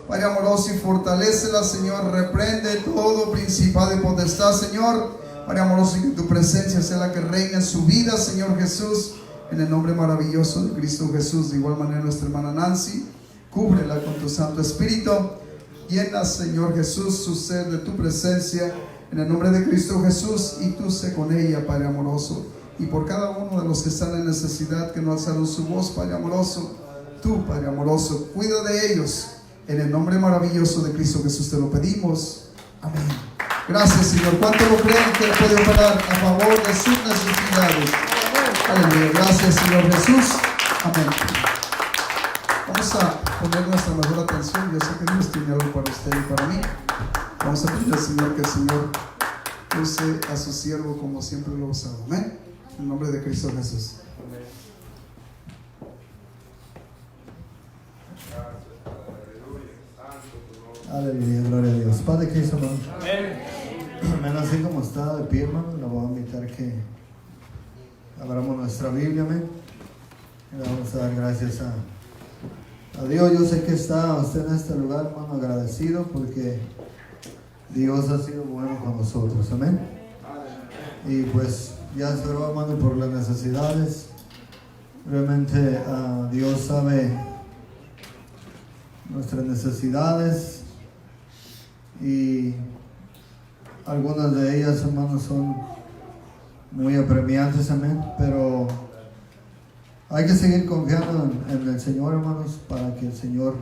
Padre amoroso, y fortalécela, Señor. Reprende todo principado y potestad, Señor. Padre amoroso, y que tu presencia sea la que reine en su vida, Señor Jesús. En el nombre maravilloso de Cristo Jesús. De igual manera nuestra hermana Nancy, cúbrela con tu Santo Espíritu. Llena, Señor Jesús, su ser de tu presencia. En el nombre de Cristo Jesús. Y tú sé con ella, Padre amoroso. Y por cada uno de los que están en necesidad, que no alzaron su voz, Padre amoroso. Tú, Padre amoroso, cuida de ellos. En el nombre maravilloso de Cristo Jesús te lo pedimos. Amén. Gracias, Señor. ¿Cuánto lo creen que puede operar a favor de sus necesidades? Aleluya. Gracias, Señor Jesús. Amén. Vamos a poner nuestra mejor atención. Yo sé que Dios tiene algo para usted y para mí. Vamos a pedir al Señor que el Señor use a su siervo como siempre lo ha usado. Amén. En el nombre de Cristo Jesús. Aleluya, gloria a Dios. Padre Cristo, hermano. Amén. Así como está de pie, hermano, le voy a invitar que abramos nuestra Biblia, amén. Y le vamos a dar gracias a Dios. Yo sé que está usted en este lugar, hermano, agradecido porque Dios ha sido bueno con nosotros, amén. Y pues ya se oró, hermano, por las necesidades. Realmente Dios sabe nuestras necesidades. Y algunas de ellas, hermanos, son muy apremiantes, amén, pero hay que seguir confiando en el Señor, hermanos, para que el Señor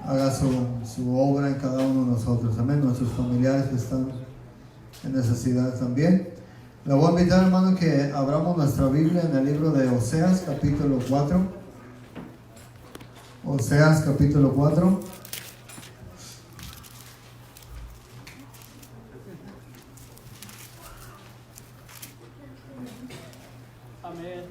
haga su obra en cada uno de nosotros, amén. Nuestros familiares que están en necesidad también. Le voy a invitar, hermano, que abramos nuestra Biblia en el libro de Oseas, capítulo 4. Oseas, capítulo 4. Amén.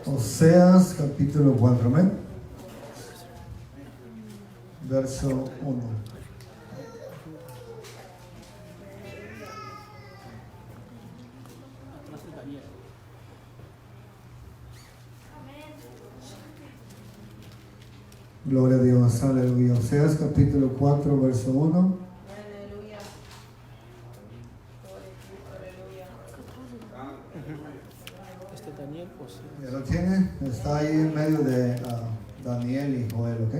Oseas capítulo 4, amén. Verso 1. Gloria a Dios, aleluya. Oseas capítulo 4, verso 1. Aleluya. Daniel, pues. ¿Ya lo tiene? Está ahí en medio de Daniel y Joel, ¿ok?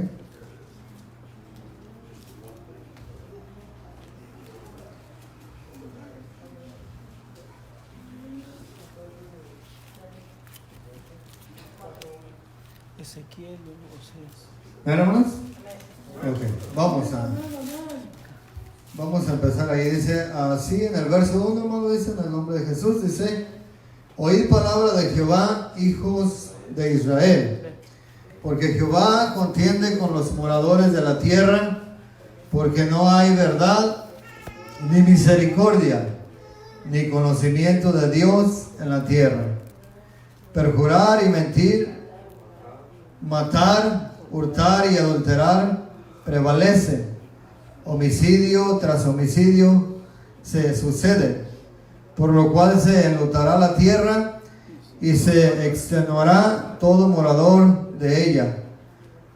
Ezequiel, Oseas. ¿Ven, hermanos? Ok, vamos a empezar ahí. Dice así en el verso 1, hermano, dice en el nombre de Jesús, dice: oíd palabra de Jehová, hijos de Israel, porque Jehová contiende con los moradores de la tierra, porque no hay verdad, ni misericordia, ni conocimiento de Dios en la tierra. Perjurar y mentir, matar, hurtar y adulterar prevalecen. Homicidio tras homicidio se sucede, por lo cual se enlutará la tierra y se extenuará todo morador de ella,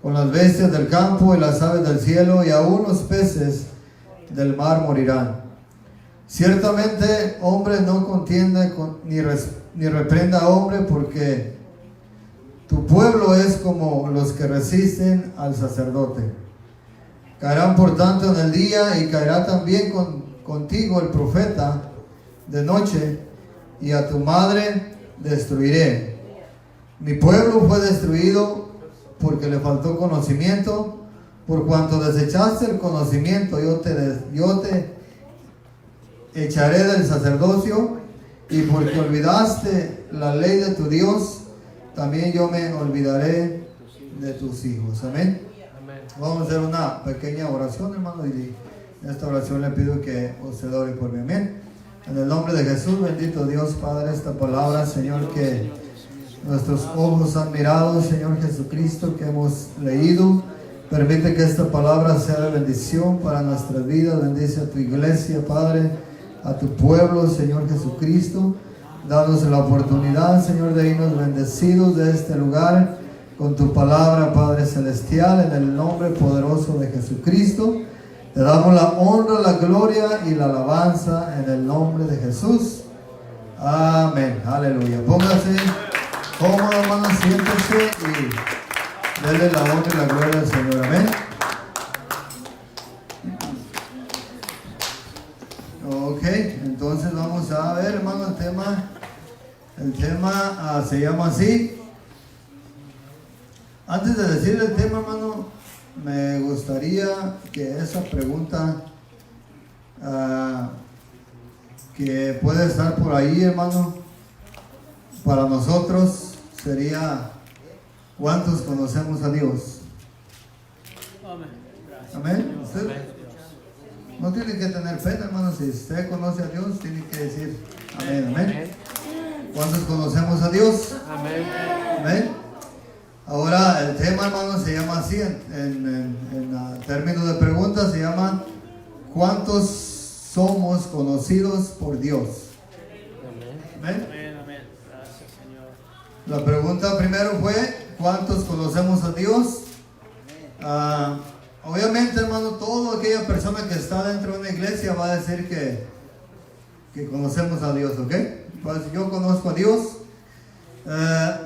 con las bestias del campo y las aves del cielo, y aún los peces del mar morirán. Ciertamente hombre no contiende ni reprenda a hombre, porque tu pueblo es como los que resisten al sacerdote. Caerán por tanto en el día, y caerá también contigo el profeta de noche, y a tu madre destruiré. Mi pueblo fue destruido porque le faltó conocimiento. Por cuanto desechaste el conocimiento, yo te echaré del sacerdocio, y porque olvidaste la ley de tu Dios, también yo me olvidaré de tus hijos. Amén. Vamos a hacer una pequeña oración, hermano, y en esta oración le pido que usted ore por mí. Amén. En el nombre de Jesús, bendito Dios Padre, esta palabra, Señor, que nuestros ojos han mirado, Señor Jesucristo, que hemos leído. Permite que esta palabra sea de bendición para nuestra vida. Bendice a tu iglesia, Padre, a tu pueblo, Señor Jesucristo. Danos la oportunidad, Señor, de irnos bendecidos de este lugar con tu palabra, Padre Celestial, en el nombre poderoso de Jesucristo. Te damos la honra, la gloria y la alabanza en el nombre de Jesús. Amén. Aleluya. Póngase cómodo, hermano, siéntese y denle la honra y la gloria al Señor. Amén. Ok, entonces vamos a ver, hermano, el tema se llama así. Antes de decirle el tema, hermano, me gustaría que esa pregunta que puede estar por ahí, hermano, para nosotros sería: ¿cuántos conocemos a Dios? Amén. Gracias. Amén. ¿Usted? No tiene que tener pena, hermano. Si usted conoce a Dios, tiene que decir amén, amén. ¿Cuántos conocemos a Dios? Amén. Amén. Ahora el tema, hermano, se llama así, en términos de preguntas, se llama: ¿cuántos somos conocidos por Dios? Amén. Amén. Amén. Gracias, Señor. La pregunta primero fue: ¿cuántos conocemos a Dios? Obviamente, hermano, toda aquella persona que está dentro de una iglesia va a decir que conocemos a Dios, ¿ok? Pues yo conozco a Dios.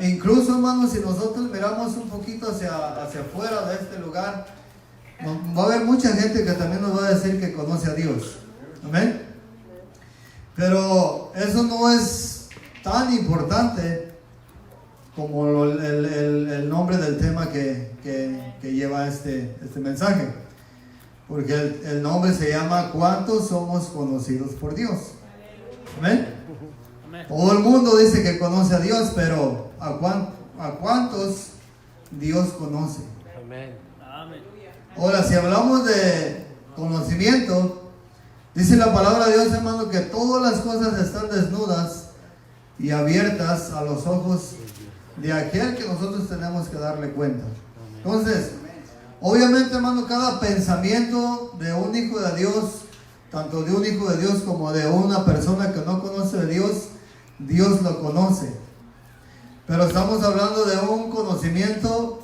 Incluso, hermano, si nosotros miramos un poquito hacia afuera de este lugar, va a haber mucha gente que también nos va a decir que conoce a Dios. Amén. Pero eso no es tan importante como el nombre del tema que lleva este mensaje. Porque el nombre se llama: ¿cuántos somos conocidos por Dios? Amén. Amén. Todo el mundo dice que conoce a Dios, pero ¿a cuántos Dios conoce? Amén. Amén. Ahora, si hablamos de conocimiento, dice la palabra de Dios, hermano, que todas las cosas están desnudas y abiertas a los ojos de aquel que nosotros tenemos que darle cuenta. Entonces, obviamente, hermano, cada pensamiento de un hijo de Dios, tanto de un hijo de Dios como de una persona que no conoce de Dios, Dios lo conoce. Pero estamos hablando de un conocimiento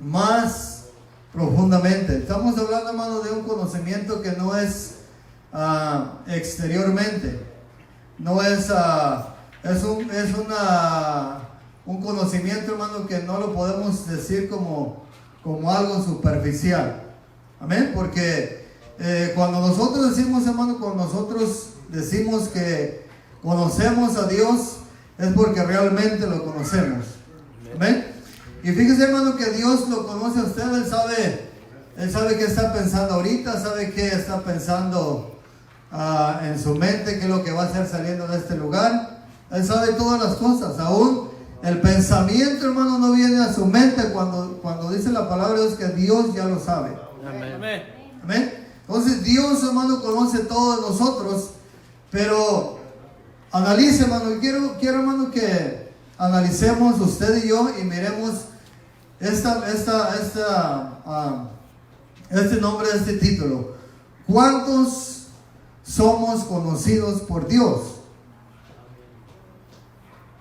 más profundamente. Estamos hablando, hermano, de un conocimiento que no es exteriormente. No es un conocimiento, hermano, que no lo podemos decir como algo superficial. Amén. Porque cuando nosotros decimos, hermano, cuando nosotros decimos que conocemos a Dios, es porque realmente lo conocemos. Amén. Y fíjese, hermano, que Dios lo conoce a usted. Él sabe qué está pensando ahorita, sabe qué está pensando en su mente, qué es lo que va a hacer saliendo de este lugar. Él sabe todas las cosas. Aún el pensamiento, hermano, no viene a su mente cuando dice la palabra de Dios que Dios ya lo sabe. Amén. Amén. Entonces Dios, hermano, conoce todo de nosotros. Pero analice, hermano. Y quiero, hermano, que analicemos usted y yo y miremos este nombre de este título: ¿cuántos somos conocidos por Dios?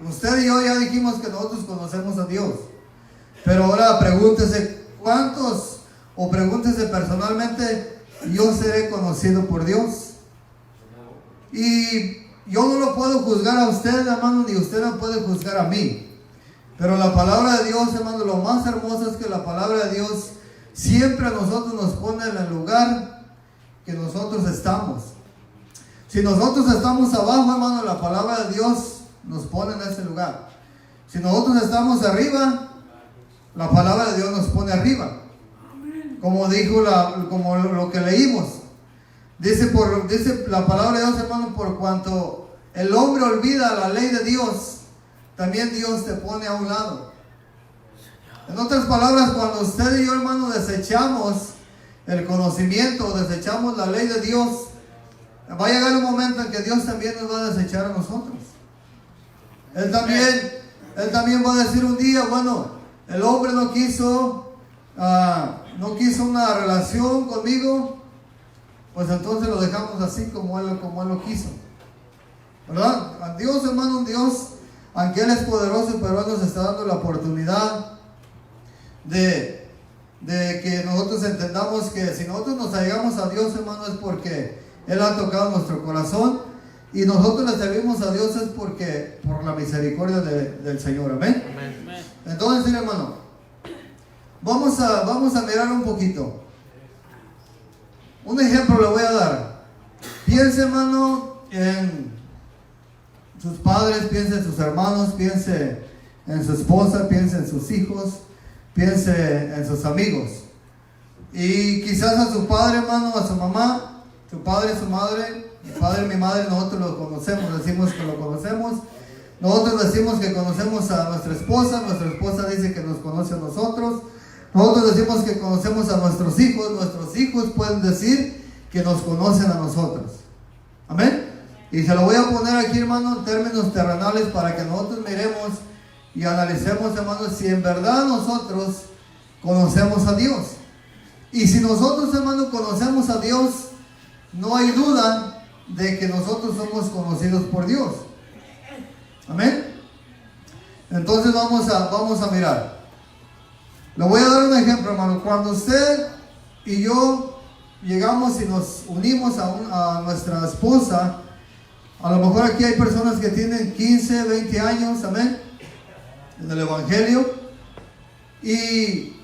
Usted y yo ya dijimos que nosotros conocemos a Dios, pero ahora pregúntese: ¿cuántos? O pregúntese personalmente: ¿yo seré conocido por Dios? Y yo no lo puedo juzgar a usted, hermano, ni usted no puede juzgar a mí. Pero la palabra de Dios, hermano, lo más hermoso es que la palabra de Dios siempre a nosotros nos pone en el lugar que nosotros estamos. Si nosotros estamos abajo, hermano, la palabra de Dios nos pone en ese lugar. Si nosotros estamos arriba, la palabra de Dios nos pone arriba. Como dijo como lo que leímos. Dice la palabra de Dios, hermano: por cuanto el hombre olvida la ley de Dios, también Dios te pone a un lado. En otras palabras, cuando usted y yo, hermano, desechamos el conocimiento, desechamos la ley de Dios, va a llegar un momento en que Dios también nos va a desechar a nosotros. Él también va a decir un día, bueno, el hombre no quiso una relación conmigo, pues entonces lo dejamos así como él lo quiso. ¿Verdad? A Dios, hermano, un Dios, aunque Él es poderoso, pero Él nos está dando la oportunidad de que nosotros entendamos que si nosotros nos allegamos a Dios, hermano, es porque Él ha tocado nuestro corazón, y nosotros le servimos a Dios es por la misericordia del Señor. Amén. Amén. Entonces, sí, hermano, vamos a mirar un poquito. Un ejemplo le voy a dar. Piense, hermano, en sus padres, piense en sus hermanos, piense en su esposa, piense en sus hijos, piense en sus amigos. Y quizás a su padre, hermano, a su mamá, su padre, su madre, mi padre, mi madre, nosotros lo conocemos, decimos que lo conocemos. Nosotros decimos que conocemos a nuestra esposa dice que nos conoce a nosotros. Nosotros decimos que conocemos a nuestros hijos pueden decir que nos conocen a nosotros. Amén. Y se lo voy a poner aquí, hermano, en términos terrenales para que nosotros miremos y analicemos, hermano, si en verdad nosotros conocemos a Dios. Y si nosotros, hermano, conocemos a Dios, no hay duda de que nosotros somos conocidos por Dios. Amén. Entonces vamos a mirar. Le voy a dar un ejemplo, hermano. Cuando usted y yo llegamos y nos unimos a nuestra esposa, a lo mejor aquí hay personas que tienen 15, 20 años, amén, en el Evangelio. Y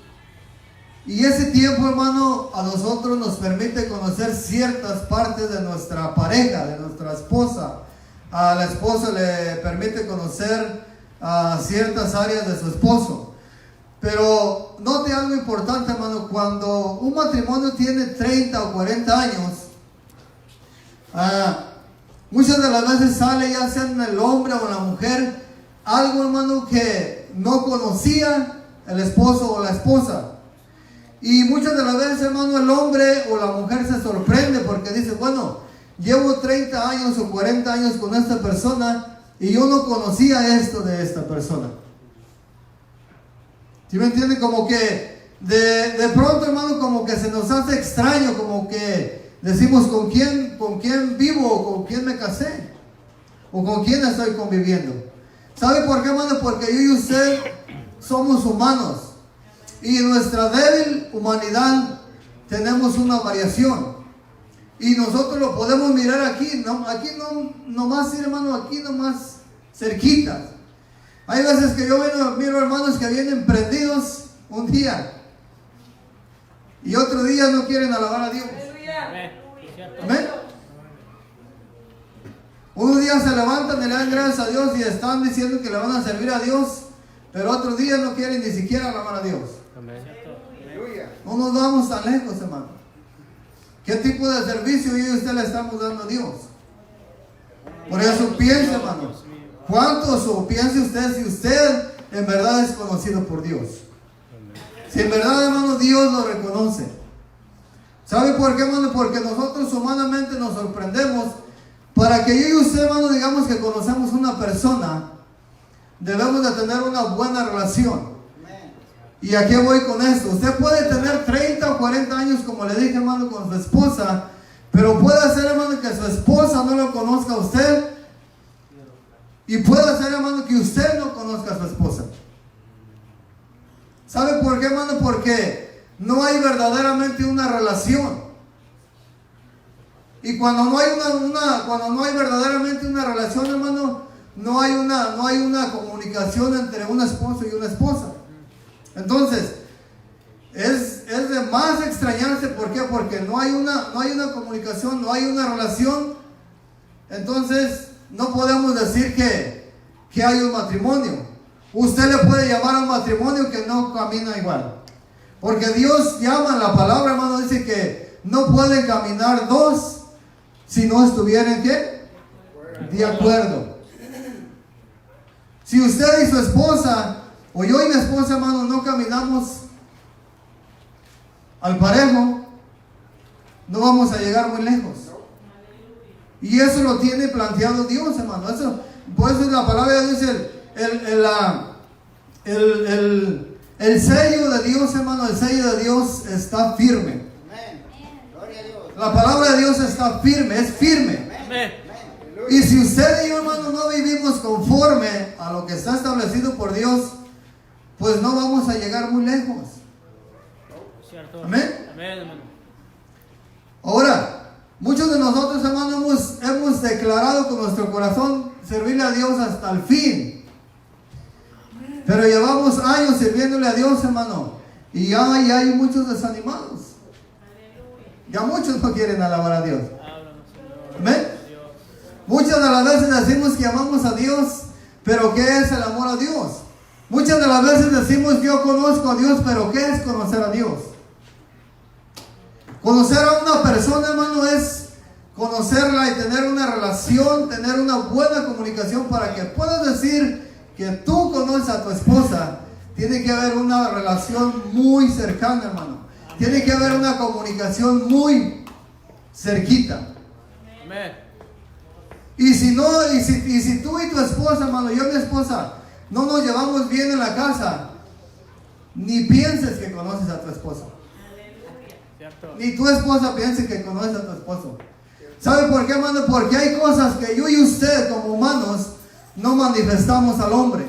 ese tiempo, hermano, a nosotros nos permite conocer ciertas partes de nuestra pareja, de nuestra esposa. A la esposa le permite conocer ciertas áreas de su esposo. Pero note algo importante, hermano. Cuando un matrimonio tiene 30 o 40 años, muchas de las veces sale, ya sea en el hombre o en la mujer, algo, hermano, que no conocía el esposo o la esposa. Y muchas de las veces, hermano, el hombre o la mujer se sorprende porque dice, bueno, llevo 30 años o 40 años con esta persona y yo no conocía esto de esta persona. ¿Sí me entienden? Como que de pronto, hermano, como que se nos hace extraño, como que decimos, ¿con quién vivo? ¿O con quién me casé? ¿O con quién estoy conviviendo? ¿Sabe por qué, hermano? Porque yo y usted somos humanos. Y en nuestra débil humanidad tenemos una variación. Y nosotros lo podemos mirar aquí, nomás, hermano, aquí nomás cerquita. Hay veces que yo miro hermanos que vienen prendidos un día y otro día no quieren alabar a Dios. Amén. Un día se levantan y le dan gracias a Dios y están diciendo que le van a servir a Dios, pero otro día no quieren ni siquiera alabar a Dios. No nos vamos tan lejos, hermano. ¿Qué tipo de servicio yo y usted le estamos dando a Dios? Por eso piense, hermano, ¿cuántos o piense usted si usted en verdad es conocido por Dios? Si en verdad, hermano, Dios lo reconoce. ¿Sabe por qué, hermano? Porque nosotros humanamente nos sorprendemos. Para que yo y usted, hermano, digamos que conocemos una persona, debemos de tener una buena relación. ¿Y a qué voy con esto? Usted puede tener 30 o 40 años, como le dije, hermano, con su esposa, pero puede ser, hermano, que su esposa no lo conozca a usted, y puede ser, hermano, que usted no conozca a su esposa. ¿Sabe por qué, hermano? Porque no hay verdaderamente una relación. Y cuando no hay verdaderamente una relación, hermano, no hay una comunicación entre un esposo y una esposa. Entonces, es de más extrañarse. ¿Por qué? Porque no hay una comunicación, no hay una relación. Entonces, no podemos decir que hay un matrimonio. Usted le puede llamar a un matrimonio que no camina igual. Porque Dios llama en la palabra, hermano, dice que no pueden caminar dos si no estuvieran, ¿qué? De acuerdo. Si usted y su esposa, o yo y mi esposa, hermano, no caminamos al parejo, no vamos a llegar muy lejos. Y eso lo tiene planteado Dios, hermano. Pues la palabra de Dios dice el sello de Dios, hermano, el sello de Dios está firme. La palabra de Dios está firme, es firme. Amén. Y si usted y yo, hermano, no vivimos conforme a lo que está establecido por Dios, pues no vamos a llegar muy lejos. Cierto. Amén. Amén, hermano. Ahora, muchos de nosotros, hermano, hemos declarado con nuestro corazón servirle a Dios hasta el fin. Pero llevamos años sirviéndole a Dios, hermano, y ya hay muchos desanimados. Ya muchos no quieren alabar a Dios. Háblanos, Señor. Amén. Dios. Muchas de las veces decimos que amamos a Dios, pero ¿qué es el amor a Dios? Muchas de las veces decimos yo conozco a Dios, pero ¿qué es conocer a Dios? Conocer a una persona, hermano, es conocerla y tener una relación, tener una buena comunicación para que puedas decir que tú conoces a tu esposa. Tiene que haber una relación muy cercana, hermano. Tiene que haber una comunicación muy cerquita. Amén. Y si no, y si tú y tu esposa, hermano, yo y mi esposa, no nos llevamos bien en la casa, ni pienses que conoces a tu esposa. Cierto. Ni tu esposa piense que conoces a tu esposo. ¿Sabe por qué, hermano? Porque hay cosas que yo y usted como humanos no manifestamos al hombre.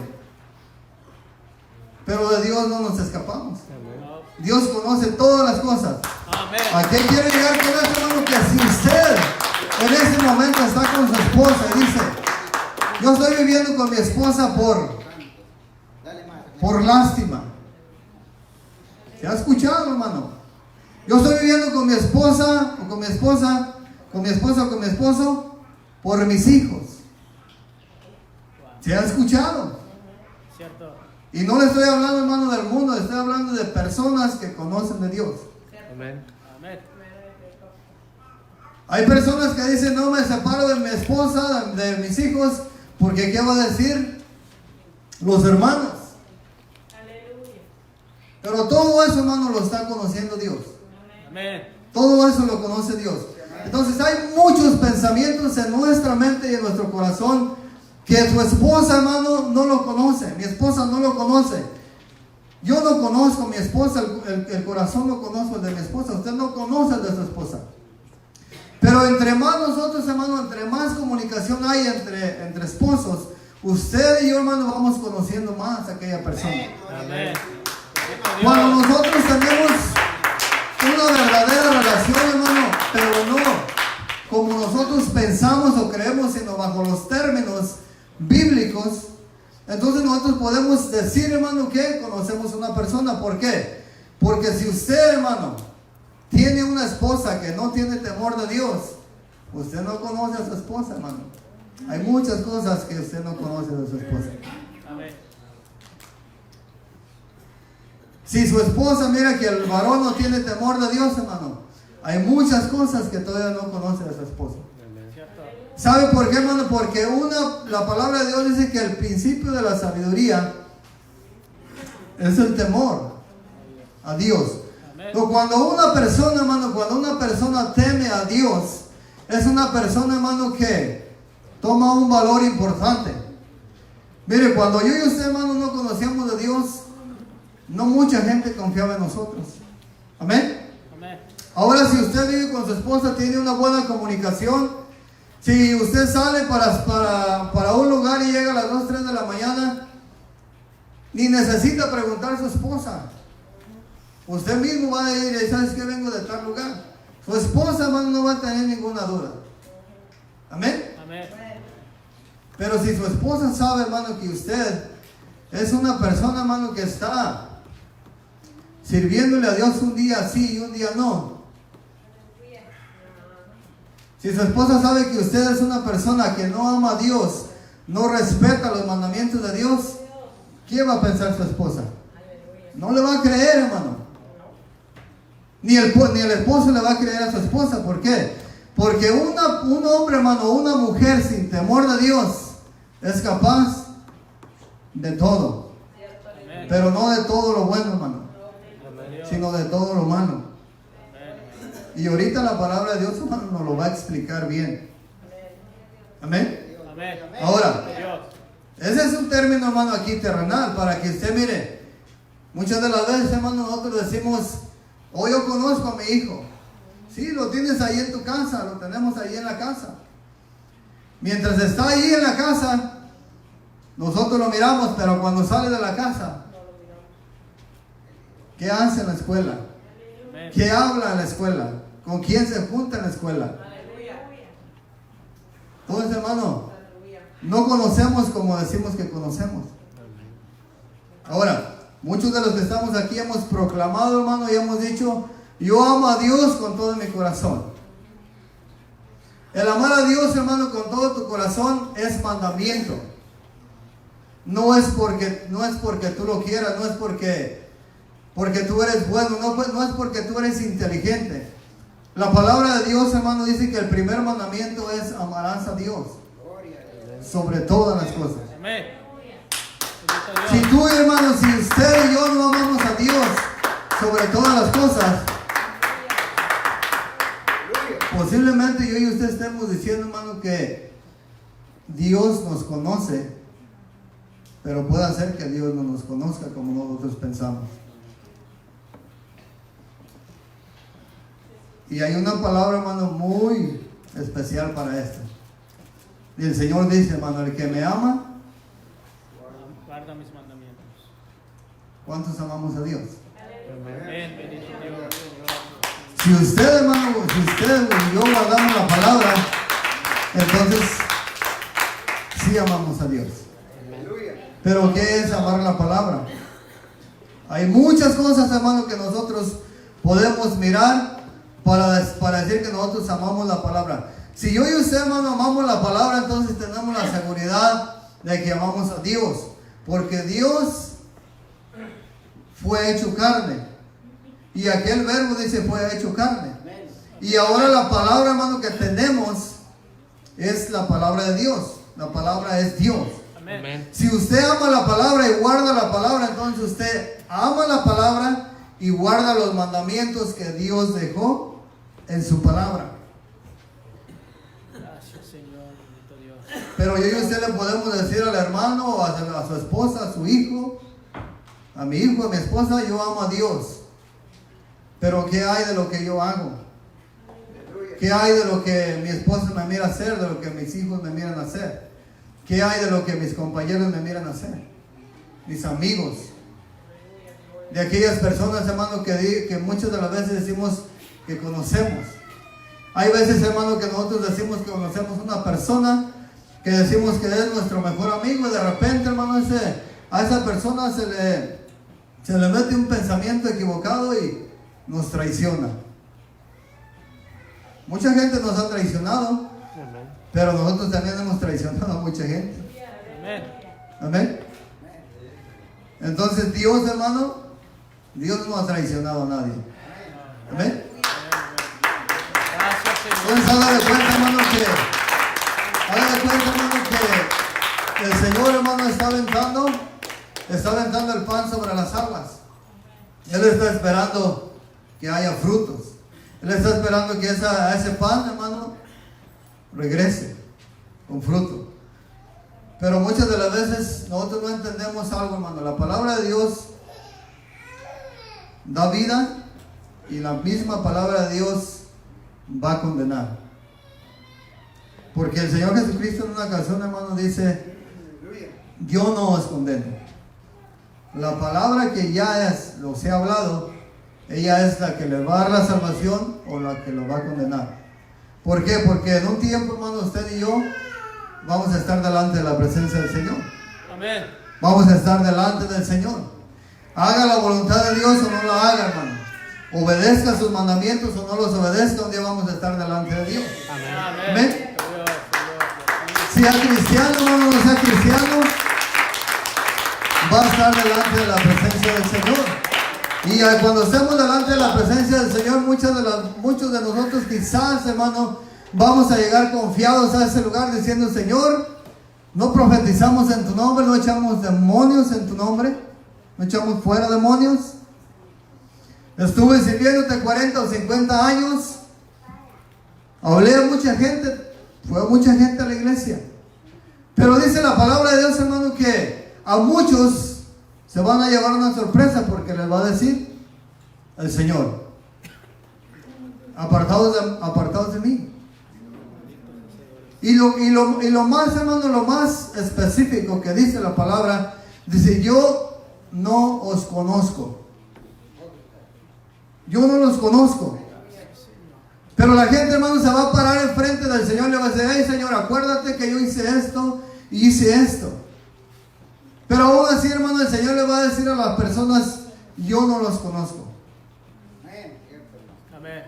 Pero de Dios no nos escapamos. Dios conoce todas las cosas. Amén. ¿A qué quiero llegar con esto, hermano? Que si usted en ese momento está con su esposa y dice, yo estoy viviendo con mi esposa por lástima. ¿Se ha escuchado, hermano? Yo estoy viviendo con mi esposa o con mi esposa, con mi esposa o con mi esposo por mis hijos. ¿Se ha escuchado? Cierto. Y no le estoy hablando, hermano, del mundo, le estoy hablando de personas que conocen de Dios. Amén. Amén. Hay personas que dicen, no me separo de mi esposa, de mis hijos, porque ¿qué va a decir los hermanos? Pero todo eso, hermano, lo está conociendo Dios. Amén. Todo eso lo conoce Dios. Entonces hay muchos pensamientos en nuestra mente y en nuestro corazón que su esposa, hermano, no lo conoce. Mi esposa no lo conoce. Yo no conozco a mi esposa, el corazón no conozco el de mi esposa. Usted no conoce el de su esposa. Pero entre más nosotros, hermano, entre más comunicación hay entre esposos, usted y yo, hermano, vamos conociendo más a aquella persona. Amén. Cuando nosotros tenemos una verdadera relación, hermano, pero no como nosotros pensamos o creemos, sino bajo los términos bíblicos, entonces nosotros podemos decir, hermano, que conocemos a una persona. ¿Por qué? Porque si usted, hermano, tiene una esposa que no tiene temor de Dios, usted no conoce a su esposa, hermano. Hay muchas cosas que usted no conoce de su esposa. Amén. Si su esposa mira que el varón no tiene temor de Dios, hermano, hay muchas cosas que todavía no conoce de su esposa. Cierto. ¿Sabe por qué, hermano? Porque la palabra de Dios dice que el principio de la sabiduría es el temor a Dios. Amén. Pero cuando una persona, hermano, cuando una persona teme a Dios, es una persona, hermano, que toma un valor importante. Mire, cuando yo y usted, hermano, no conocíamos de Dios, no mucha gente confiaba en nosotros. Amén. Amén. Ahora, si usted vive con su esposa, tiene una buena comunicación. Si usted sale para un lugar y llega a las 2, 3 de la mañana, ni necesita preguntar a su esposa. Usted mismo va a ir y ¿sabes qué? Vengo de tal lugar. Su esposa, hermano, no va a tener ninguna duda. Amén. Amén. Pero si su esposa sabe, hermano, que usted es una persona, hermano, que está sirviéndole a Dios un día sí y un día no. Si su esposa sabe que usted es una persona que no ama a Dios, no respeta los mandamientos de Dios, ¿qué va a pensar su esposa? No le va a creer, hermano. Ni el esposo le va a creer a su esposa. ¿Por qué? Porque un hombre, hermano, una mujer sin temor de Dios es capaz de todo. Amén. Pero no de todo lo bueno, hermano, sino de todo lo malo. Y ahorita la palabra de Dios, hermano, nos lo va a explicar bien. Amén. Amén. Amén. Ahora, Dios. ese es un término, hermano, aquí terrenal, para que usted mire. Muchas de las veces, hermano, nosotros decimos, oh, yo conozco a mi hijo. Sí, lo tienes ahí en tu casa, lo tenemos ahí en la casa. Mientras está ahí en la casa, nosotros lo miramos, pero cuando sale de la casa, ¿qué hace en la escuela? Amén. ¿Qué habla en la escuela? ¿Con quién se junta en la escuela? Entonces, hermano, no conocemos como decimos que conocemos. Ahora, muchos de los que estamos aquí hemos proclamado, hermano, y hemos dicho, yo amo a Dios con todo mi corazón. El amar a Dios, hermano, con todo tu corazón es mandamiento. No es porque tú lo quieras, no es porque tú eres bueno, no es porque tú eres inteligente. La palabra de Dios, hermano, dice que el primer mandamiento es amarás a Dios sobre todas las cosas. Amén. Bendito Si Dios. tú, hermano, si usted y yo no amamos a Dios sobre todas las cosas, posiblemente yo y usted estemos diciendo, hermano, que Dios nos conoce, pero puede ser que Dios no nos conozca como nosotros pensamos. Y hay una palabra, hermano, muy especial para esto. Y el Señor dice, hermano, el que me ama, Guarda mis mandamientos. ¿cuántos amamos a Dios? Amén. Bendito Dios. Si usted, hermano, si usted y yo guardamos la palabra, entonces sí amamos a Dios. Pero ¿qué es amar la palabra? Hay muchas cosas, hermano, que nosotros podemos mirar para decir que nosotros amamos la palabra. Si yo y usted, hermano, amamos la palabra, entonces tenemos la seguridad de que amamos a Dios. Porque Dios fue hecho carne. Y aquel verbo dice fue hecho carne. Y ahora la palabra, hermano, que tenemos es la palabra de Dios. La palabra es Dios. Amén. Si usted ama la palabra y guarda la palabra, entonces usted ama la palabra y guarda los mandamientos que Dios dejó en su palabra. Gracias, Señor. Bendito Dios. Pero yo y usted le podemos decir al hermano, o a su esposa, a su hijo, a mi hijo, a mi esposa, yo amo a Dios. Pero ¿qué hay de lo que yo hago? ¿Qué hay de lo que mi esposa me mira hacer, de lo que mis hijos me miran hacer? ¿Qué hay de lo que mis compañeros me miran hacer? Mis amigos. De aquellas personas, hermano, que muchas de las veces decimos que conocemos. Hay veces, hermano, que nosotros decimos que conocemos una persona, que decimos que es nuestro mejor amigo, y de repente, hermano, a esa persona se le mete un pensamiento equivocado y nos traiciona. Mucha gente nos ha traicionado, pero nosotros también hemos traicionado a mucha gente. Amén. Amén. Entonces Dios, hermano, Dios no ha traicionado a nadie. Amén. Gracias, Señor. Entonces haga de cuenta, hermano, que el Señor, hermano, está aventando el pan sobre las aguas. Él está esperando que haya frutos. Él está esperando que ese pan, hermano, regrese con fruto. Pero muchas de las veces nosotros no entendemos algo, hermano. La palabra de Dios da vida y la misma palabra de Dios va a condenar. Porque el Señor Jesucristo en una canción, hermano, dice: yo no os condeno. La palabra que ya los he hablado, ella es la que le va a dar la salvación o la que lo va a condenar. ¿Por qué? Porque en un tiempo, hermano, usted y yo vamos a estar delante de la presencia del Señor. Amén. Vamos a estar delante del Señor. Haga la voluntad de Dios o no la haga, hermano. Obedezca sus mandamientos o no los obedezca, un día vamos a estar delante de Dios. Amén. Amén. Dios, Sea cristiano, hermano, no sea cristiano, va a estar delante de la presencia del Señor. Y cuando estemos delante de la presencia del Señor, muchos de nosotros quizás, hermano, vamos a llegar confiados a ese lugar diciendo: Señor, no profetizamos en tu nombre, no echamos demonios en tu nombre, no echamos fuera demonios. Estuve sirviéndote 40 o 50 años, hablé a mucha gente, fue mucha gente a la iglesia, Pero dice la palabra de Dios, hermano, que a muchos se van a llevar una sorpresa porque les va a decir el Señor: apartados de mí. Y lo más, hermano, lo más específico que dice la palabra, dice: yo no os conozco. Yo no los conozco. Pero la gente, hermano, se va a parar enfrente del Señor y le va a decir: hey, Señor, acuérdate que yo hice esto y hice esto. Pero aún así, hermano, el Señor le va a decir a las personas: yo no los conozco. Amén.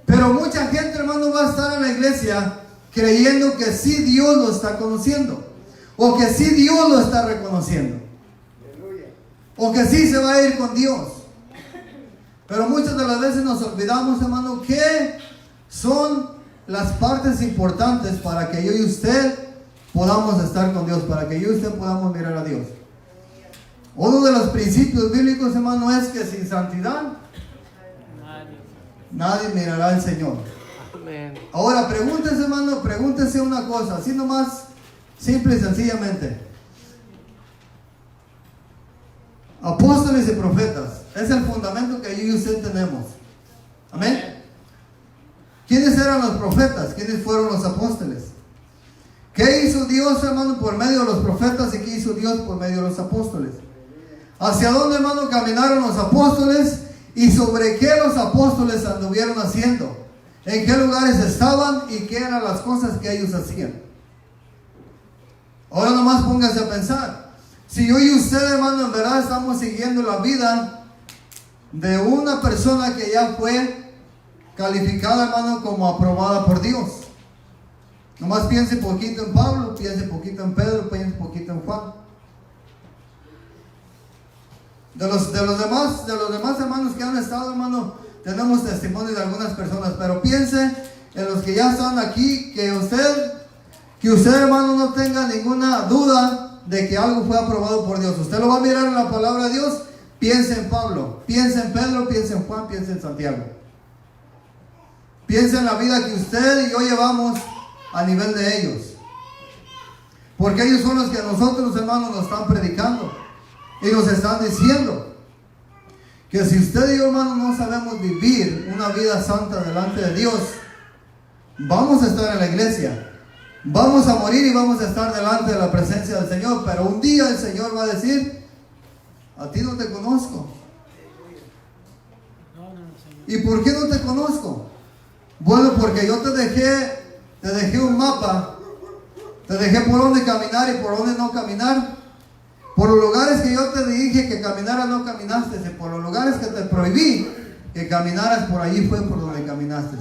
Pero mucha gente, hermano, va a estar en la iglesia creyendo que sí Dios lo está conociendo, o que sí Dios lo está reconociendo, o que sí se va a ir con Dios. Pero muchas de las veces nos olvidamos, hermano, que son las partes importantes para que yo y usted podamos estar con Dios, para que yo y usted podamos mirar a Dios. Uno de los principios bíblicos, hermano, es que sin santidad nadie mirará al Señor. Amén. Ahora pregúntese, hermano, pregúntese una cosa, así nomás, simple y sencillamente. Apóstoles y profetas es el fundamento que yo y usted tenemos. Amén. ¿Quiénes eran los profetas? ¿Quiénes fueron los apóstoles? ¿Qué hizo Dios, hermano, por medio de los profetas, y qué hizo Dios por medio de los apóstoles? ¿Hacia dónde, hermano, caminaron los apóstoles? ¿Y sobre qué los apóstoles anduvieron haciendo? ¿En qué lugares estaban y qué eran las cosas que ellos hacían? Ahora nomás póngase a pensar. Si yo y usted, hermano, en verdad estamos siguiendo la vida de una persona que ya fue calificada, hermano, como aprobada por Dios. Nomás piense poquito en Pablo, piense poquito en Pedro, piense poquito en Juan. De los demás hermanos que han estado, hermano, tenemos testimonio de algunas personas, pero piense en los que ya están aquí, que usted, hermano, no tenga ninguna duda de que algo fue aprobado por Dios. Usted lo va a mirar en la palabra de Dios. Piense en Pablo, piense en Pedro, piense en Juan, piense en Santiago. Piense en la vida que usted y yo llevamos a nivel de ellos, porque ellos son los que a nosotros, hermanos, nos están predicando y nos están diciendo que si usted y yo, hermano, no sabemos vivir una vida santa delante de Dios, vamos a estar en la iglesia, vamos a morir y vamos a estar delante de la presencia del Señor, pero un día el Señor va a decir: a ti no te conozco. ¿Y por qué no te conozco? Bueno, porque yo te dejé un mapa, te dejé por dónde caminar y por dónde no caminar. Por los lugares que yo te dije que caminaras, no caminaste. Y por los lugares que te prohibí que caminaras, por allí fue por donde caminaste.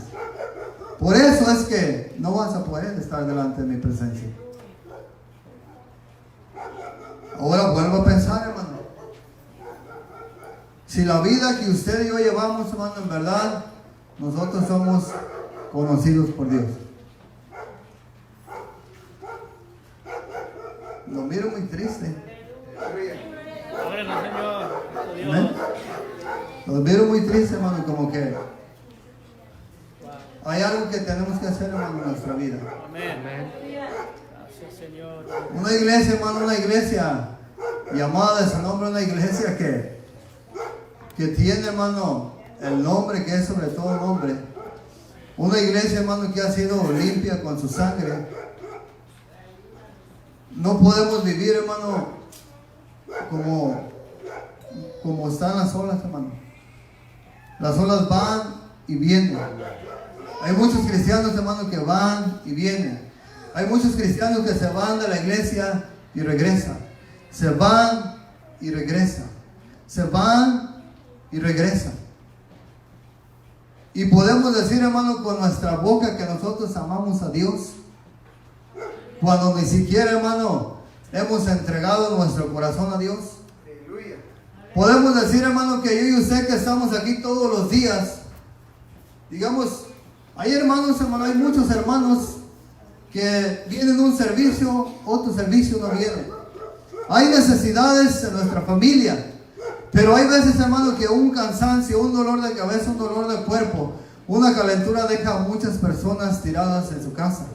Por eso es que no vas a poder estar delante de mi presencia. Ahora vuelvo a pensar, hermano. Si la vida que usted y yo llevamos, hermano, en verdad, nosotros somos conocidos por Dios. Lo miro muy triste. Gloria al Señor. ¿Amén? Los miro muy tristes, hermano, como que hay algo que tenemos que hacer, hermano, en nuestra vida. Amén. Gracias, Señor. Una iglesia, hermano, una iglesia llamada de su nombre, una iglesia que tiene, hermano, el nombre que es sobre todo nombre. Una iglesia, hermano, que ha sido limpia con su sangre. No podemos vivir, hermano, como están las olas, hermano. Las olas van y vienen. Hay muchos cristianos, hermano, que van y vienen. Hay muchos cristianos que se van de la iglesia y regresan. Se van y regresan. Se van y regresan. Y podemos decir, hermano, con nuestra boca que nosotros amamos a Dios, cuando ni siquiera, hermano, hemos entregado nuestro corazón a Dios. Podemos decir, hermano, que yo y usted que estamos aquí todos los días, digamos, hay hermanos, hermano, hay muchos hermanos que vienen a un servicio, otro servicio no viene. Hay necesidades en nuestra familia, pero hay veces, hermano, que un cansancio, un dolor de cabeza, un dolor de cuerpo, una calentura deja a muchas personas tiradas en su casa.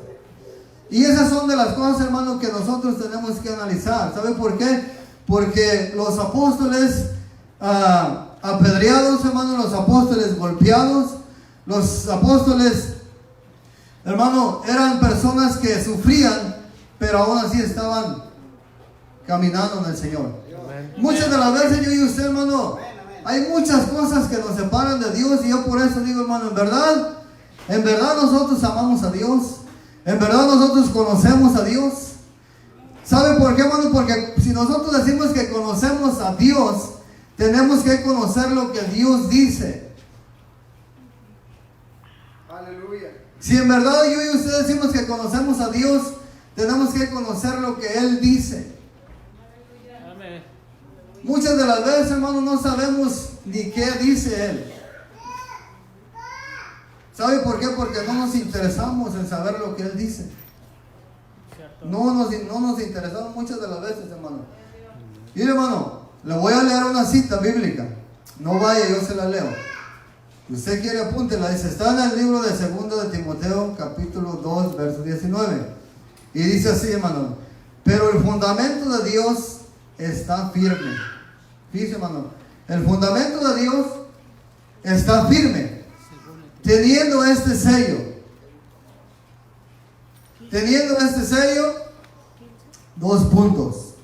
Y esas son de las cosas, hermano, que nosotros tenemos que analizar. ¿Sabe por qué? Porque los apóstoles apedreados, hermano, los apóstoles golpeados, los apóstoles, hermano, eran personas que sufrían, pero aún así estaban caminando en el Señor. Amén. Muchas de las veces yo y usted, hermano, hay muchas cosas que nos separan de Dios, y yo por eso digo, hermano, en verdad nosotros amamos a Dios, en verdad nosotros conocemos a Dios. ¿Sabe por qué, hermano? Porque si nosotros decimos que conocemos a Dios, tenemos que conocer lo que Dios dice. Aleluya. Si en verdad yo y usted decimos que conocemos a Dios, tenemos que conocer lo que Él dice. Amén. Muchas de las veces, hermano, no sabemos ni qué dice Él. ¿Sabe por qué? Porque no nos interesamos en saber lo que Él dice. Cierto. No nos interesamos muchas de las veces, hermano. Y hermano, le voy a leer una cita bíblica. No vaya, yo se la leo. Si usted quiere, apúntela. Dice, está en el libro de 2 de Timoteo, capítulo 2, verso 19. Y dice así, hermano: pero el fundamento de Dios está firme. Fíjese, hermano, el fundamento de Dios está firme, teniendo este sello. Teniendo este sello, 2 puntos.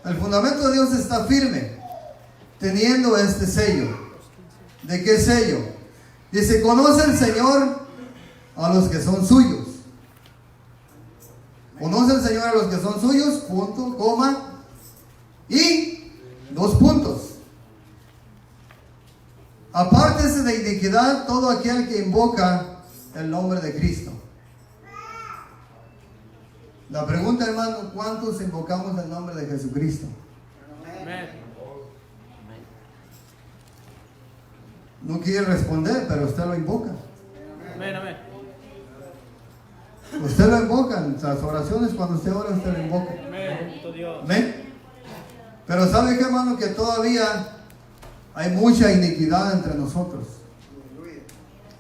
El fundamento de Dios está firme, teniendo este sello. ¿De qué sello? Dice, conoce el Señor a los que son suyos. Conoce el Señor a los que son suyos, punto, coma, y 2 puntos. Apártese de iniquidad todo aquel que invoca el nombre de Cristo. La pregunta, hermano, ¿cuántos invocamos el nombre de Jesucristo? Amén. No quiere responder, pero usted lo invoca. Amén. Amén. Usted lo invoca en las oraciones, cuando usted ora, usted lo invoca. Amén. Bendito Dios. Amén. Pero ¿sabe qué, hermano? Que todavía hay mucha iniquidad entre nosotros.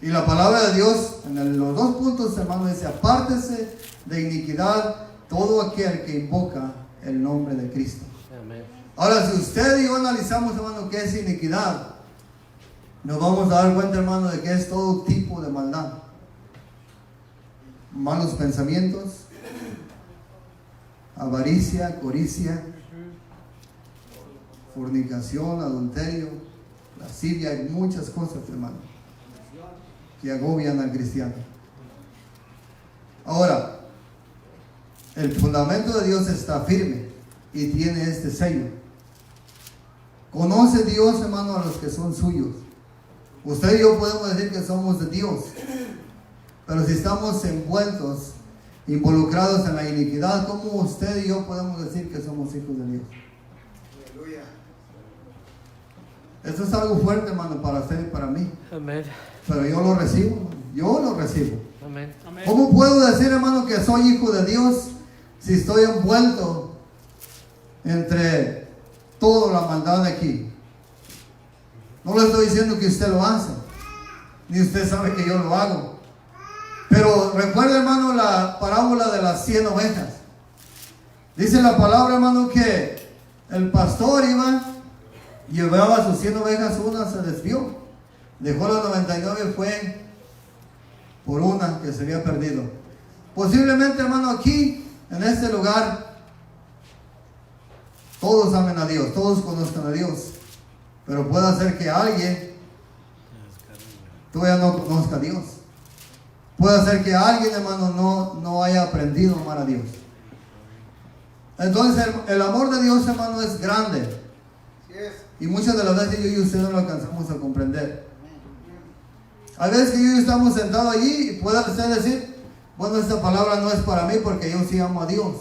Y la palabra de Dios, en los 2 puntos, hermano, dice, apártese de iniquidad todo aquel que invoca el nombre de Cristo. Amén. Ahora, si usted y yo analizamos, hermano, qué es iniquidad, nos vamos a dar cuenta, hermano, de que es todo tipo de maldad. Malos pensamientos, avaricia, codicia, fornicación, adulterio, lascivia, hay muchas cosas, hermano, que agobian al cristiano. Ahora, el fundamento de Dios está firme y tiene este sello. Conoce Dios, hermano, a los que son suyos. Usted y yo podemos decir que somos de Dios, pero si estamos envueltos, involucrados en la iniquidad, ¿cómo usted y yo podemos decir que somos hijos de Dios? Esto es algo fuerte, hermano, para usted y para mí. Amén. Pero yo lo recibo, hermano. Yo lo recibo. Amén. Amén. ¿Cómo puedo decir, hermano, que soy hijo de Dios si estoy envuelto entre toda la maldad de aquí? No le estoy diciendo que usted lo hace, ni usted sabe que yo lo hago. Pero recuerda, hermano, la parábola de las 100 ovejas. Dice la palabra, hermano, que el pastor llevaba sus 100 ovejas, una se desvió, dejó las 99 y fue por una que se había perdido. Posiblemente, hermano, aquí, en este lugar, todos amen a Dios, todos conozcan a Dios, pero puede ser que alguien todavía no conozca a Dios. Puede ser que alguien, hermano, no haya aprendido a amar a Dios. Entonces el amor de Dios, hermano, es grande. Y muchas de las veces yo y usted no lo alcanzamos a comprender. Hay veces que yo y usted estamos sentados allí y puede usted decir, bueno, esta palabra no es para mí porque yo sí amo a Dios.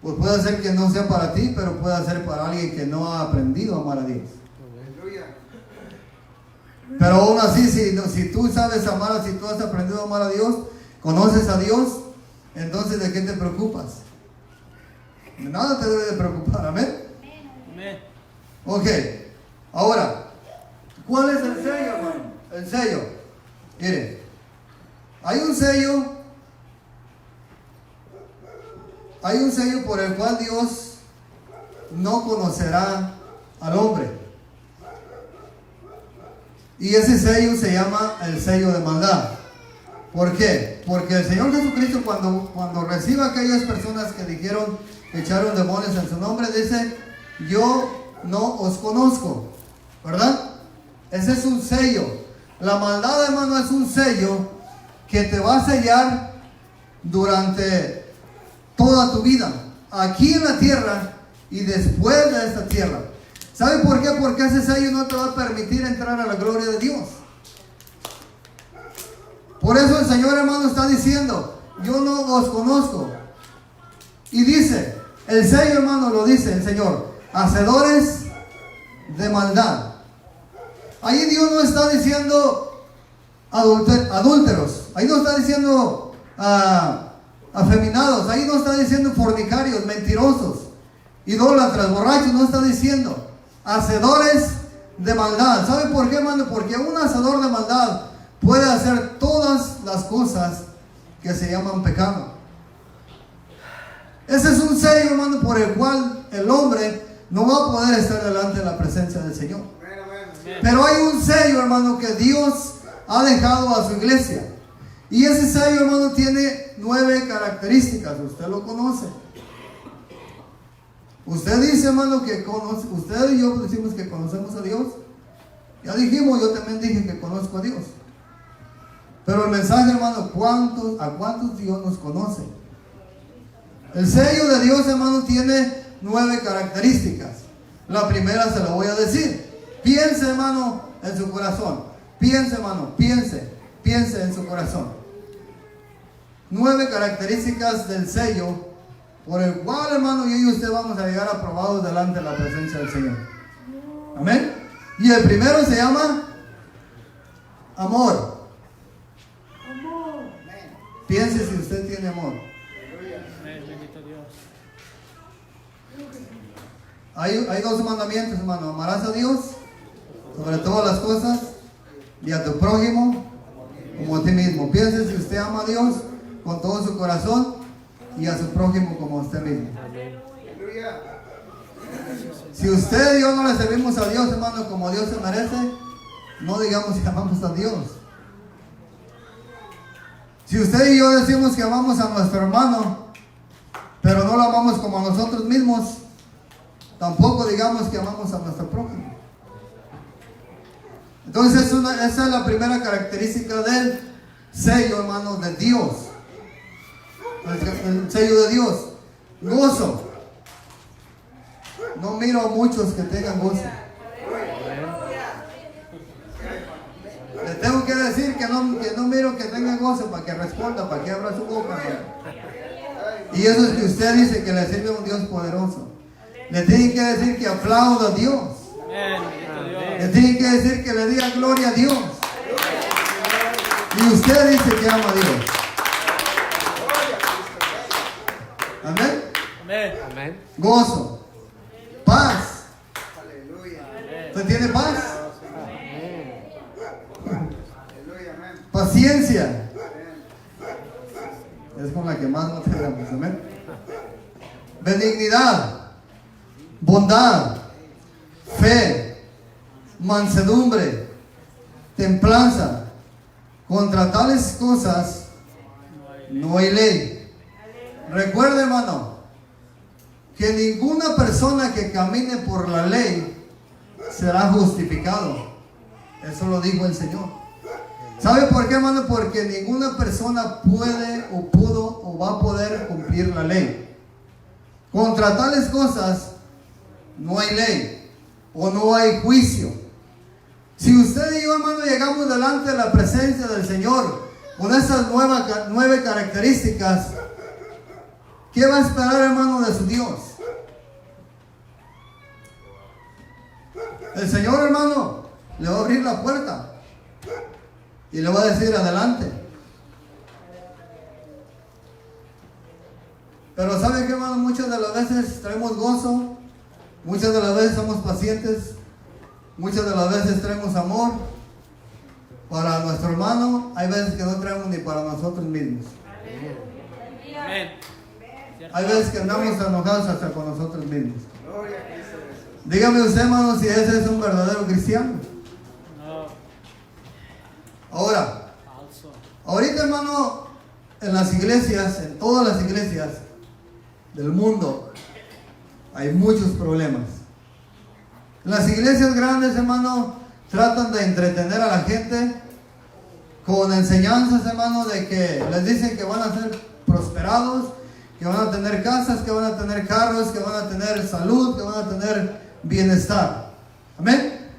Pues puede ser que no sea para ti, pero puede ser para alguien que no ha aprendido a amar a Dios. Pero aún así, si tú sabes amar, si tú has aprendido a amar a Dios, conoces a Dios, entonces ¿de qué te preocupas? De nada te debe de preocupar, amén. Amén. Ok, ahora, ¿cuál es el sello, hermano? El sello, mire, un sello por el cual Dios no conocerá al hombre. Y ese sello se llama el sello de maldad. ¿Por qué? Porque el Señor Jesucristo cuando recibe a aquellas personas que dijeron que echaron demonios en su nombre, dice: yo no os conozco, ¿verdad? Ese es un sello. La maldad, hermano, es un sello que te va a sellar durante toda tu vida, aquí en la tierra y después de esta tierra. ¿Sabe por qué? Porque ese sello no te va a permitir entrar a la gloria de Dios. Por eso el Señor, hermano, está diciendo: yo no os conozco. Y dice, el sello, hermano, lo dice el Señor: hacedores de maldad. Ahí Dios no está diciendo adúlteros. Ahí no está diciendo afeminados. Ahí no está diciendo fornicarios, mentirosos, idólatras, borrachos. No está diciendo hacedores de maldad. ¿Sabe por qué, hermano? Porque un hacedor de maldad puede hacer todas las cosas que se llaman pecado. Ese es un sello, hermano, por el cual el hombre no va a poder estar delante de la presencia del Señor. Pero hay un sello, hermano, que Dios ha dejado a su iglesia. Y ese sello, hermano, tiene 9 características. Usted lo conoce. Usted dice, hermano, que conoce. Usted y yo decimos que conocemos a Dios. Ya dijimos, yo también dije que conozco a Dios. Pero el mensaje, hermano, ¿a cuántos Dios nos conoce? El sello de Dios, hermano, tiene 9 características. La primera se la voy a decir. Piense, hermano, en su corazón. Piense, hermano, piense en su corazón. 9 características del sello por el cual, hermano, yo y usted vamos a llegar aprobados delante de la presencia del Señor. Amén. Y el primero se llama amor. Piense si usted tiene amor. Bendito Dios. Hay 2 mandamientos, hermano: amarás a Dios sobre todas las cosas y a tu prójimo como a ti mismo. Piense si usted ama a Dios con todo su corazón y a su prójimo como a usted mismo. Si usted y yo no le servimos a Dios, hermano, como Dios se merece, no digamos que amamos a Dios. Si usted y yo decimos que amamos a nuestro hermano, pero no lo amamos como a nosotros mismos, tampoco digamos que amamos a nuestro prójimo. Entonces esa es la primera característica del sello, hermano, de Dios. El sello de Dios: gozo. No miro a muchos que tengan gozo. Le tengo que decir que no miro que tengan gozo para que responda, para que abra su boca. Y eso es que usted dice que le sirve a un Dios poderoso. Le tiene que decir que aplauda a Dios. Le tiene que decir que le diga gloria a Dios. Y usted dice que ama a Dios. Amén. Amén. Gozo. Paz. ¿Usted tiene paz? Paciencia. Es con la que más nos quedamos. Amén. Benignidad. Bondad. Fe. Mansedumbre. Templanza. Contra tales cosas no hay ley. Recuerde, hermano, que ninguna persona que camine por la ley será justificado. Eso lo dijo el Señor. ¿Sabe por qué, hermano? Porque ninguna persona puede o pudo o va a poder cumplir la ley. Contra tales cosas no hay ley o no hay juicio. Si usted y yo, hermano, llegamos delante de la presencia del Señor con esas 9 características, ¿qué va a esperar, hermano, de su Dios? El Señor, hermano, le va a abrir la puerta y le va a decir: adelante. Pero ¿sabe qué, hermano? Muchas de las veces traemos gozo, muchas de las veces somos pacientes, muchas de las veces traemos amor, para nuestro hermano, hay veces que no traemos ni para nosotros mismos. Amén. Hay veces que andamos enojados hasta con nosotros mismos. Dígame usted, hermano, si ese es un verdadero cristiano. No. Ahora, Falso. ahorita, hermano, en las iglesias, en todas las iglesias del mundo, hay muchos problemas. En las iglesias grandes, hermano, tratan de entretener a la gente con enseñanzas, hermano, de que les dicen que van a ser prosperados, que van a tener casas, que van a tener carros, que van a tener salud, que van a tener bienestar. Amén.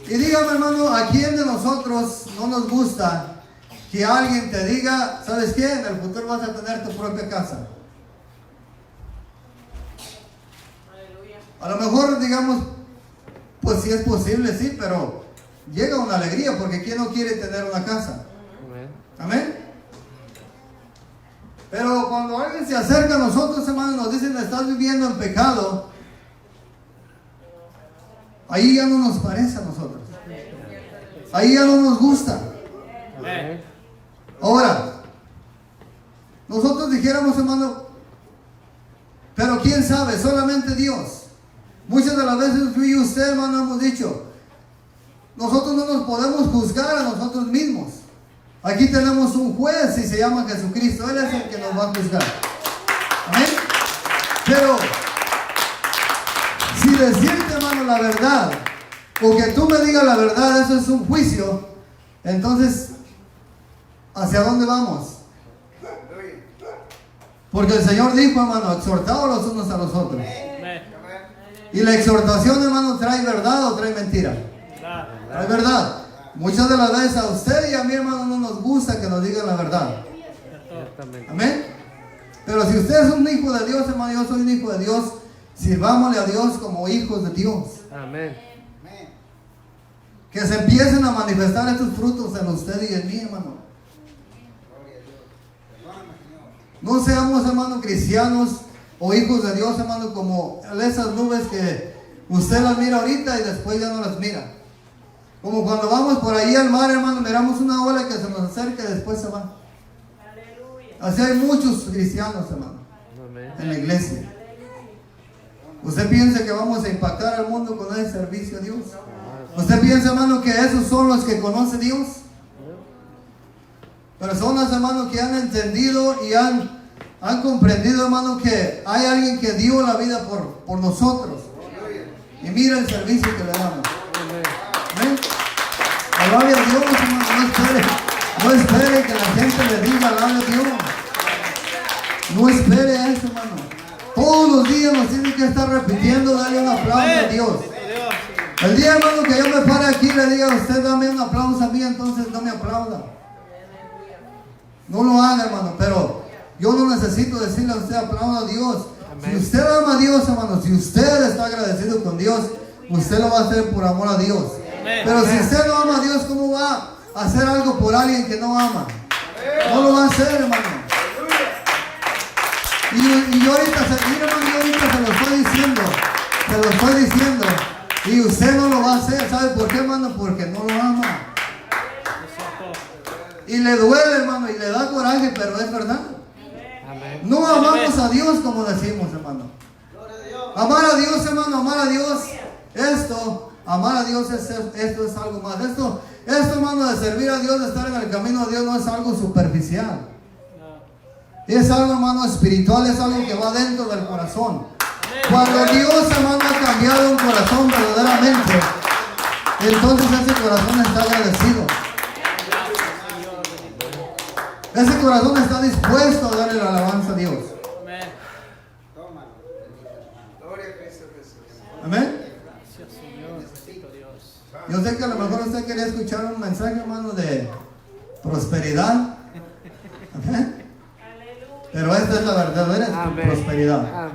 Y dígame, hermano, ¿a quién de nosotros no nos gusta que alguien te diga, ¿sabes qué? En el futuro vas a tener tu propia casa? A lo mejor, digamos, pues sí es posible, sí, pero llega una alegría, porque ¿quién no quiere tener una casa? Amén. Pero cuando alguien se acerca a nosotros, hermano, y nos dicen, estás viviendo en pecado, ahí ya no nos parece a nosotros. Ahí ya no nos gusta. Amén. Ahora, nosotros dijéramos, hermano, pero quién sabe, solamente Dios. Muchas de las veces tú y usted, hermano, hemos dicho, nosotros no nos podemos juzgar a nosotros mismos. Aquí tenemos un juez y se llama Jesucristo. Él es el que nos va a juzgar. Amén. Pero si decirte, hermano, la verdad, o que tú me digas la verdad, eso es un juicio. Entonces, ¿hacia dónde vamos? Porque el Señor dijo, hermano, exhortaos los unos a los otros. Amén. Y la exhortación, hermano, ¿trae verdad o trae mentira? Claro. Trae verdad. Muchas de las veces a usted y a mi hermano no nos gusta que nos digan la verdad. Amén. Pero si usted es un hijo de Dios, hermano, yo soy un hijo de Dios, sirvámosle a Dios como hijos de Dios. Amén. Que se empiecen a manifestar estos frutos en usted y en mí, hermano. No seamos, hermano, cristianos o hijos de Dios, hermano, como esas nubes que usted las mira ahorita y después ya no las mira. Como cuando vamos por ahí al mar, hermano, miramos una ola que se nos acerca y después se va. Así hay muchos cristianos, hermano, en la iglesia. ¿Usted piensa que vamos a impactar al mundo con ese servicio a Dios? ¿Usted piensa, hermano, que esos son los que conoce Dios? Personas, hermano, que han entendido y han comprendido, hermano, que hay alguien que dio la vida por nosotros. Y mira el servicio que le damos. Amén. Alabe a Dios, hermano. No espere que la gente le diga alabe a Dios. No espere eso, hermano. Todos los días nos tienen que estar repitiendo, darle un aplauso a Dios. El día, hermano, que yo me pare aquí y le diga a usted, dame un aplauso a mí, entonces no me aplauda. No lo haga, hermano, pero yo no necesito decirle a usted aplauda a Dios. Si usted ama a Dios, hermano, si usted está agradecido con Dios, usted lo va a hacer por amor a Dios. Pero si usted no ama a Dios, ¿cómo va a hacer algo por alguien que no ama? No lo va a hacer, hermano. Y yo ahorita, mira, hermano, yo ahorita se lo estoy diciendo, y usted no lo va a hacer. ¿Sabe por qué, hermano? Porque no lo ama. Y le duele, hermano, y le da coraje, pero es verdad. No amamos a Dios como decimos, hermano. Amar a Dios, hermano, amar a Dios. Amar a Dios esto es algo más. Esto, hermano, de servir a Dios, de estar en el camino de Dios, no es algo superficial. Es algo, hermano, espiritual, es algo que va dentro del corazón. Cuando Dios, hermano, ha cambiado un corazón verdaderamente, entonces ese corazón está agradecido. Ese corazón está dispuesto a darle la alabanza a Dios. Amén. Yo sé que a lo mejor usted quería escuchar un mensaje, hermano, de prosperidad. Amén. Pero esta es la verdadera prosperidad.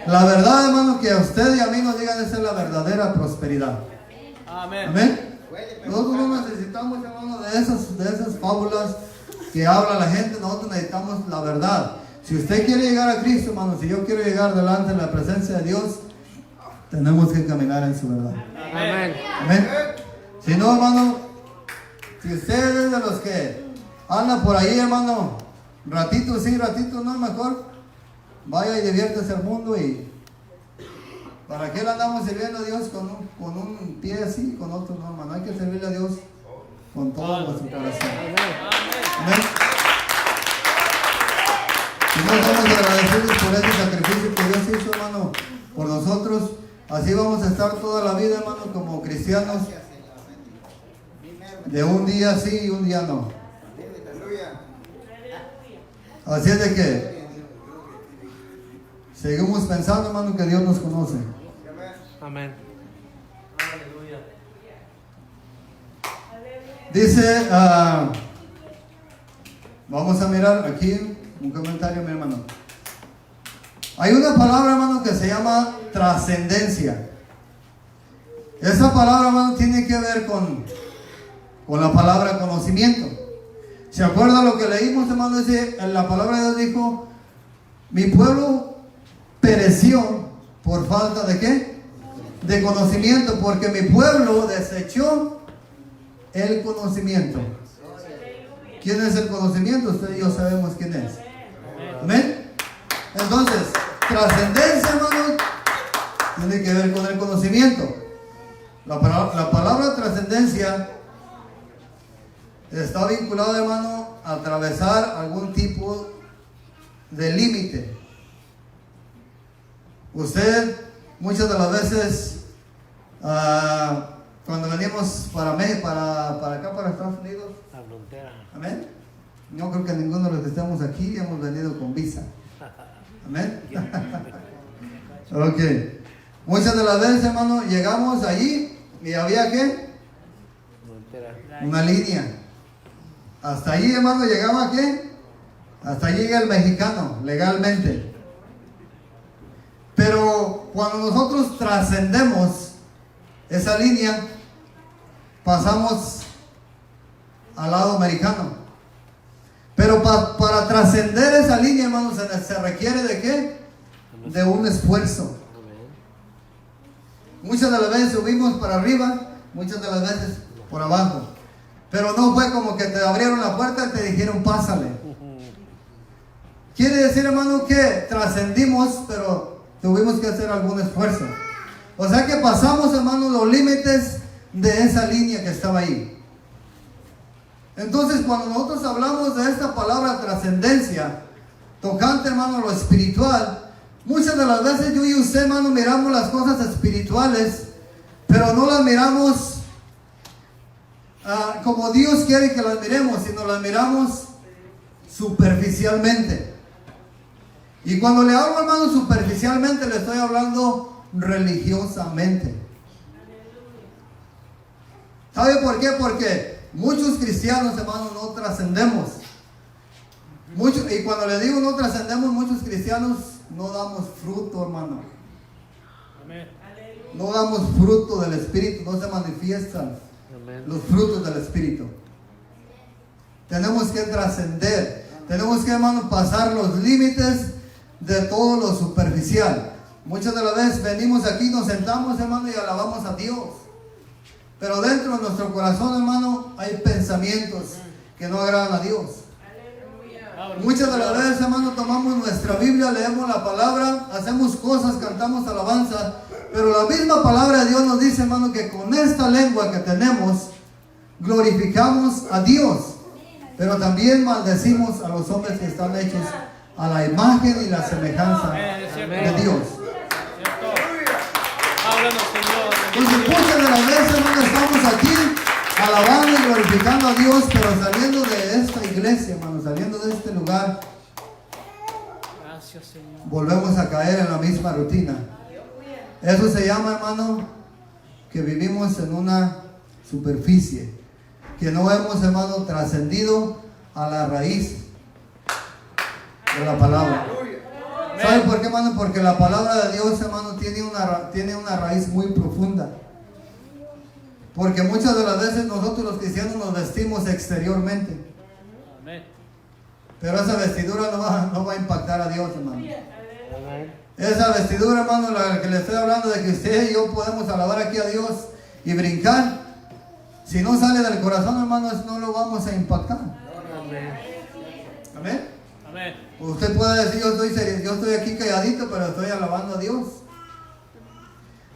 La verdad, hermano, que a usted y a mí nos digan, esa es la verdadera prosperidad. Amén. Nosotros no necesitamos, hermano, de esas fábulas que habla la gente. Nosotros necesitamos la verdad. Si usted quiere llegar a Cristo, hermano, si yo quiero llegar delante de la presencia de Dios, tenemos que caminar en su verdad. Amén. Amén. Si no, hermano, Si usted es de los que anda por ahí, hermano, ratito sí, ratito no, mejor vaya y diviértese al mundo. Y ¿para qué le andamos sirviendo a Dios con un pie así, con otro no, hermano? Hay que servirle a Dios con todo nuestro corazón. Amén. Y nos vamos a agradecerles por ese sacrificio que Dios hizo, hermano, por nosotros. Así vamos a estar toda la vida, hermano, como cristianos. De un día sí y un día no. Así es de que seguimos pensando, hermano, que Dios nos conoce. Amén. Dice, vamos a mirar aquí un comentario, mi hermano. Hay una palabra, hermano, que se llama trascendencia. Esa palabra, hermano, tiene que ver con la palabra conocimiento. ¿Se acuerda lo que leímos, hermano? Dice, la palabra de Dios dijo, mi pueblo pereció por falta de ¿qué? De conocimiento, porque mi pueblo desechó el conocimiento. ¿Quién es el conocimiento? Usted y yo sabemos quién es. Amén. Entonces, trascendencia, hermano, tiene que ver con el conocimiento. La palabra trascendencia está vinculada, hermano, a atravesar algún tipo de límite. Usted, muchas de las veces, cuando venimos para acá, para Estados Unidos, La frontera. amén. No creo que ninguno de los que estamos aquí hemos venido con visa. Amén. Ok. Muchas de las veces, hermano, llegamos allí y había ¿qué? Frontera. Una línea. Hasta allí, hermano, llegaba ¿qué? Hasta allí llega el mexicano, legalmente. Pero cuando nosotros trascendemos esa línea, pasamos al lado americano. Pero para trascender esa línea, hermano, se requiere de ¿qué? De un esfuerzo. Muchas de las veces subimos para arriba, muchas de las veces por abajo. Pero no fue como que te abrieron la puerta y te dijeron pásale. Quiere decir, hermano, que trascendimos, pero tuvimos que hacer algún esfuerzo. O sea que pasamos, hermano, los límites de esa línea que estaba ahí. Entonces, cuando nosotros hablamos de esta palabra trascendencia, tocante, hermano, lo espiritual, muchas de las veces yo y usted, hermano, miramos las cosas espirituales, pero no las miramos como Dios quiere que las miremos, sino las miramos superficialmente. Y cuando le hablo, hermano, superficialmente, le estoy hablando religiosamente. ¿Sabe por qué? Porque muchos cristianos, hermano, no trascendemos. Y cuando le digo no trascendemos, muchos cristianos no damos fruto, hermano. Amén. No damos fruto del Espíritu, no se manifiestan los frutos del Espíritu. Tenemos que trascender. Tenemos que, hermano, pasar los límites de todo lo superficial. Muchas de las veces venimos aquí, nos sentamos, hermano, y alabamos a Dios. Pero dentro de nuestro corazón, hermano, hay pensamientos que no agradan a Dios. Muchas de las veces, hermano, tomamos nuestra Biblia, leemos la palabra, hacemos cosas, cantamos alabanza, pero la misma palabra de Dios nos dice, hermano, que con esta lengua que tenemos, glorificamos a Dios, pero también maldecimos a los hombres que están hechos a la imagen y la semejanza de Dios. Háblanos, Señor. Entonces, muchas de las veces, hermano, estamos aquí alabando y glorificando a Dios, pero saliendo de esta iglesia, hermano, saliendo de este lugar, Gracias, Señor. volvemos a caer en la misma rutina. Eso se llama, hermano, que vivimos en una superficie, que no hemos, hermano, trascendido a la raíz de la palabra. ¿Sabe por qué, hermano? Porque la palabra de Dios, hermano, tiene una raíz muy profunda. Porque muchas de las veces nosotros los cristianos nos vestimos exteriormente. Amén. Pero esa vestidura no va a impactar a Dios, hermano. Esa vestidura, hermano, la que le estoy hablando de que usted y yo podemos alabar aquí a Dios y brincar. Si no sale del corazón, hermanos, no lo vamos a impactar. Amén. Amén. Usted puede decir, yo estoy aquí calladito, pero estoy alabando a Dios.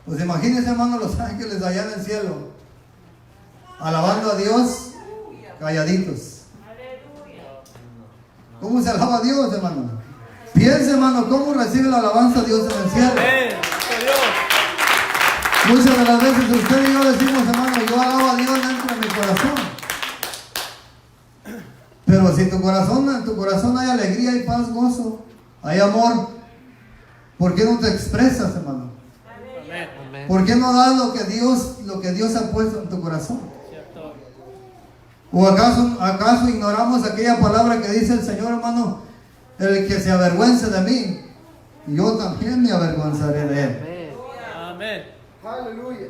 Pues imagínense, hermanos, los ángeles allá en el cielo, alabando a Dios, calladitos. ¿Cómo se alaba a Dios, hermano? Piense, hermano, cómo recibe la alabanza a Dios en el cielo. Amén. Gloria a Dios. Muchas de las veces usted y yo decimos, hermano, yo alabo a Dios dentro de mi corazón. Pero si en tu corazón hay alegría, hay paz, gozo, hay amor, ¿por qué no te expresas, hermano? Amén. ¿Por qué no das lo que Dios ha puesto en tu corazón? Cierto. ¿O acaso ignoramos aquella palabra que dice el Señor, hermano? El que se avergüence de mí, yo también me avergonzaré de él. Amén. Aleluya.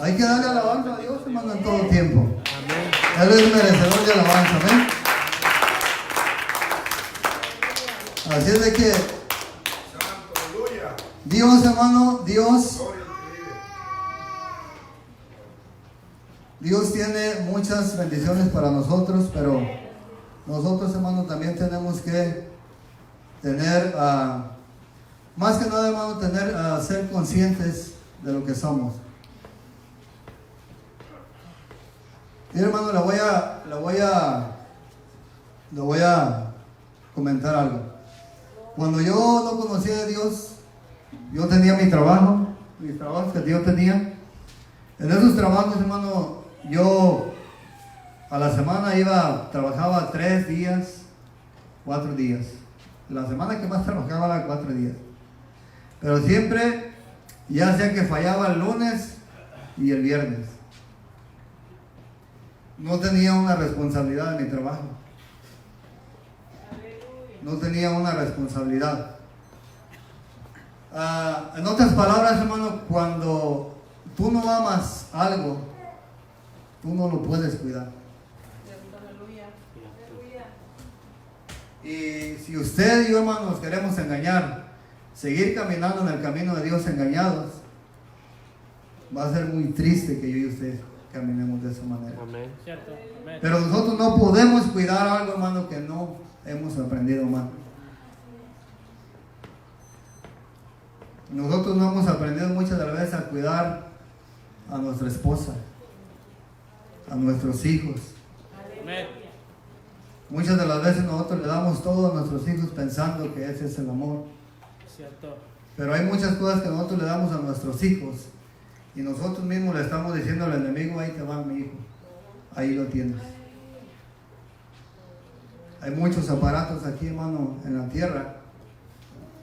Hay que darle alabanza a Dios, hermano, en todo tiempo. Él es merecedor de alabanza, amén. Así es de que Dios, hermano, Dios tiene muchas bendiciones para nosotros, pero nosotros, hermano, también tenemos que tener, más que nada, hermano, ser conscientes de lo que somos. Y hermano, le voy a comentar algo. Cuando yo no conocía a Dios, yo tenía mis trabajos que yo tenía. En esos trabajos, hermano, yo a la semana trabajaba 3 días, 4 días. La semana que más trabajaba era 4 días. Pero siempre, ya sea que fallaba el lunes y el viernes. No tenía una responsabilidad en mi trabajo. No tenía una responsabilidad. En otras palabras, hermano, cuando tú no amas algo, tú no lo puedes cuidar. Y si usted y yo, hermano, nos queremos engañar, seguir caminando en el camino de Dios engañados, va a ser muy triste que yo y usted caminemos de esa manera. Amén. Cierto. Amén. Pero nosotros no podemos cuidar algo, hermano, que no hemos aprendido, hermano. Nosotros no hemos aprendido muchas de las veces a cuidar a nuestra esposa, a nuestros hijos. Amén. Muchas de las veces nosotros le damos todo a nuestros hijos pensando que ese es el amor. Cierto. Pero hay muchas cosas que nosotros le damos a nuestros hijos y nosotros mismos le estamos diciendo al enemigo, ahí te va mi hijo, ahí lo tienes. Hay muchos aparatos aquí, hermano, en la tierra,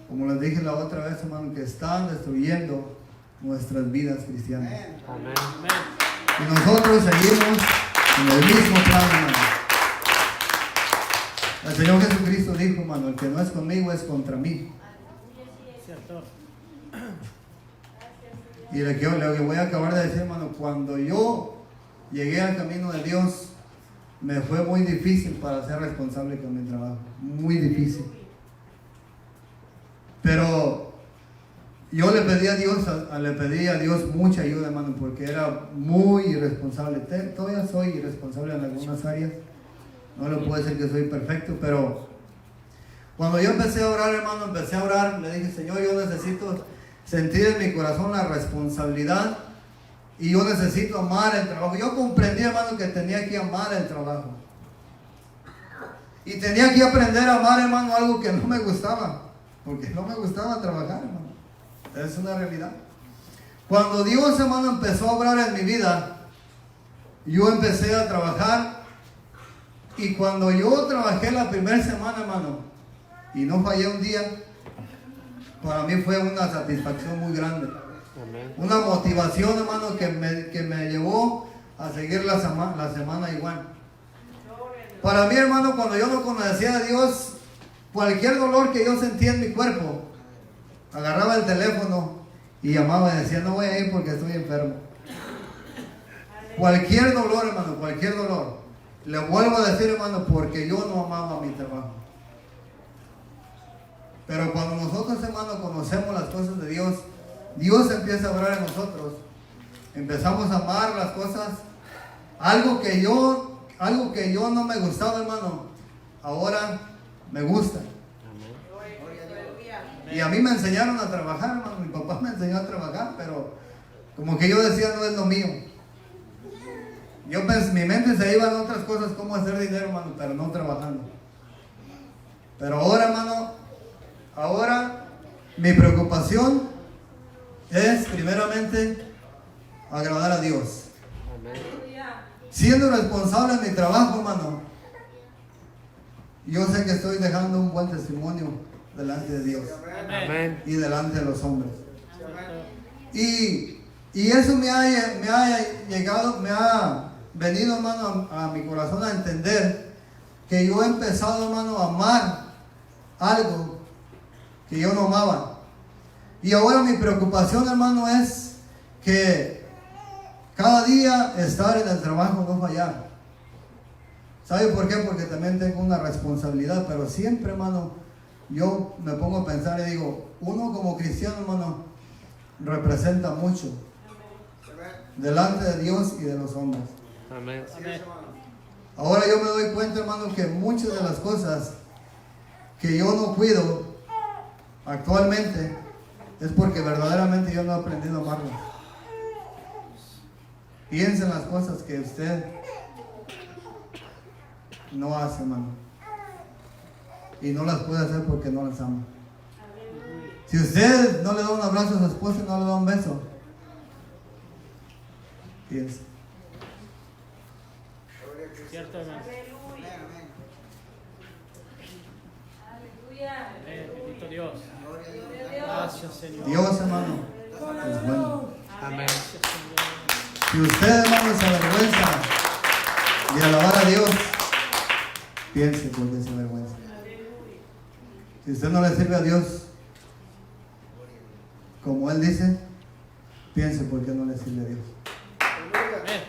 como les dije la otra vez, hermano, que están destruyendo nuestras vidas cristianas. Amén. Y nosotros seguimos en el mismo plan, hermano. El Señor Jesucristo dijo, hermano, el que no es conmigo es contra mí. Cierto. Y lo que voy a acabar de decir, hermano, cuando yo llegué al camino de Dios, me fue muy difícil para ser responsable con mi trabajo. Muy difícil. Pero yo le pedí a Dios mucha ayuda, hermano, porque era muy irresponsable. Todavía soy irresponsable en algunas áreas. No le puedo decir que soy perfecto, pero cuando yo empecé a orar, hermano, le dije, Señor, yo necesito sentir en mi corazón la responsabilidad y yo necesito amar el trabajo. Yo comprendí, hermano, que tenía que amar el trabajo. Y tenía que aprender a amar, hermano, algo que no me gustaba. Porque no me gustaba trabajar, hermano. Es una realidad. Cuando Dios, hermano, empezó a obrar en mi vida, yo empecé a trabajar. Y cuando yo trabajé la primera semana, hermano, y no fallé un día, para mí fue una satisfacción muy grande. Amén. Una motivación, hermano, que me llevó a seguir la semana igual. Para mí, hermano, cuando yo no conocía a Dios, cualquier dolor que yo sentía en mi cuerpo, agarraba el teléfono y llamaba y decía, no voy a ir porque estoy enfermo. Cualquier dolor, hermano, cualquier dolor. Le vuelvo a decir, hermano, porque yo no amaba mi trabajo. Pero cuando nosotros, hermano, conocemos las cosas de Dios, Dios empieza a obrar en nosotros. Empezamos a amar las cosas algo que yo no me gustaba, hermano, ahora me gusta. Amén. Y a mí me enseñaron a trabajar, hermano. Mi papá me enseñó a trabajar, pero como que yo decía, no es lo mío. Mi mente se iba en otras cosas, como hacer dinero, hermano, pero no trabajando. Pero ahora, hermano, ahora mi preocupación es primeramente agradar a Dios. Amén. Siendo responsable en mi trabajo, hermano, yo sé que estoy dejando un buen testimonio delante de Dios Amén. y delante de los hombres. Y eso me ha llegado, me ha venido, hermano, a mi corazón a entender que yo he empezado, hermano, a amar algo que yo no amaba. Y ahora mi preocupación, hermano, es que cada día estar en el trabajo, no fallar. ¿Sabe por qué? Porque también tengo una responsabilidad, pero siempre, hermano, yo me pongo a pensar y digo, uno como cristiano, hermano, representa mucho delante de Dios y de los hombres. Amén. Ahora yo me doy cuenta, hermano, que muchas de las cosas que yo no cuido actualmente es porque verdaderamente yo no he aprendido a amarlas. Piensa en las cosas que usted no hace, hermano, y no las puede hacer porque no las ama. Si usted no le da un abrazo a su esposa y no le da un beso, piensa. Cierto, hermano. Amén. Bendito Dios. Gracias, Señor. Dios, hermano, es bueno. Amén. Si usted, hermano, se avergüenza de alabar a Dios, piense por qué se avergüenza. Si usted no le sirve a Dios como Él dice, piense por qué no le sirve a Dios. Amén.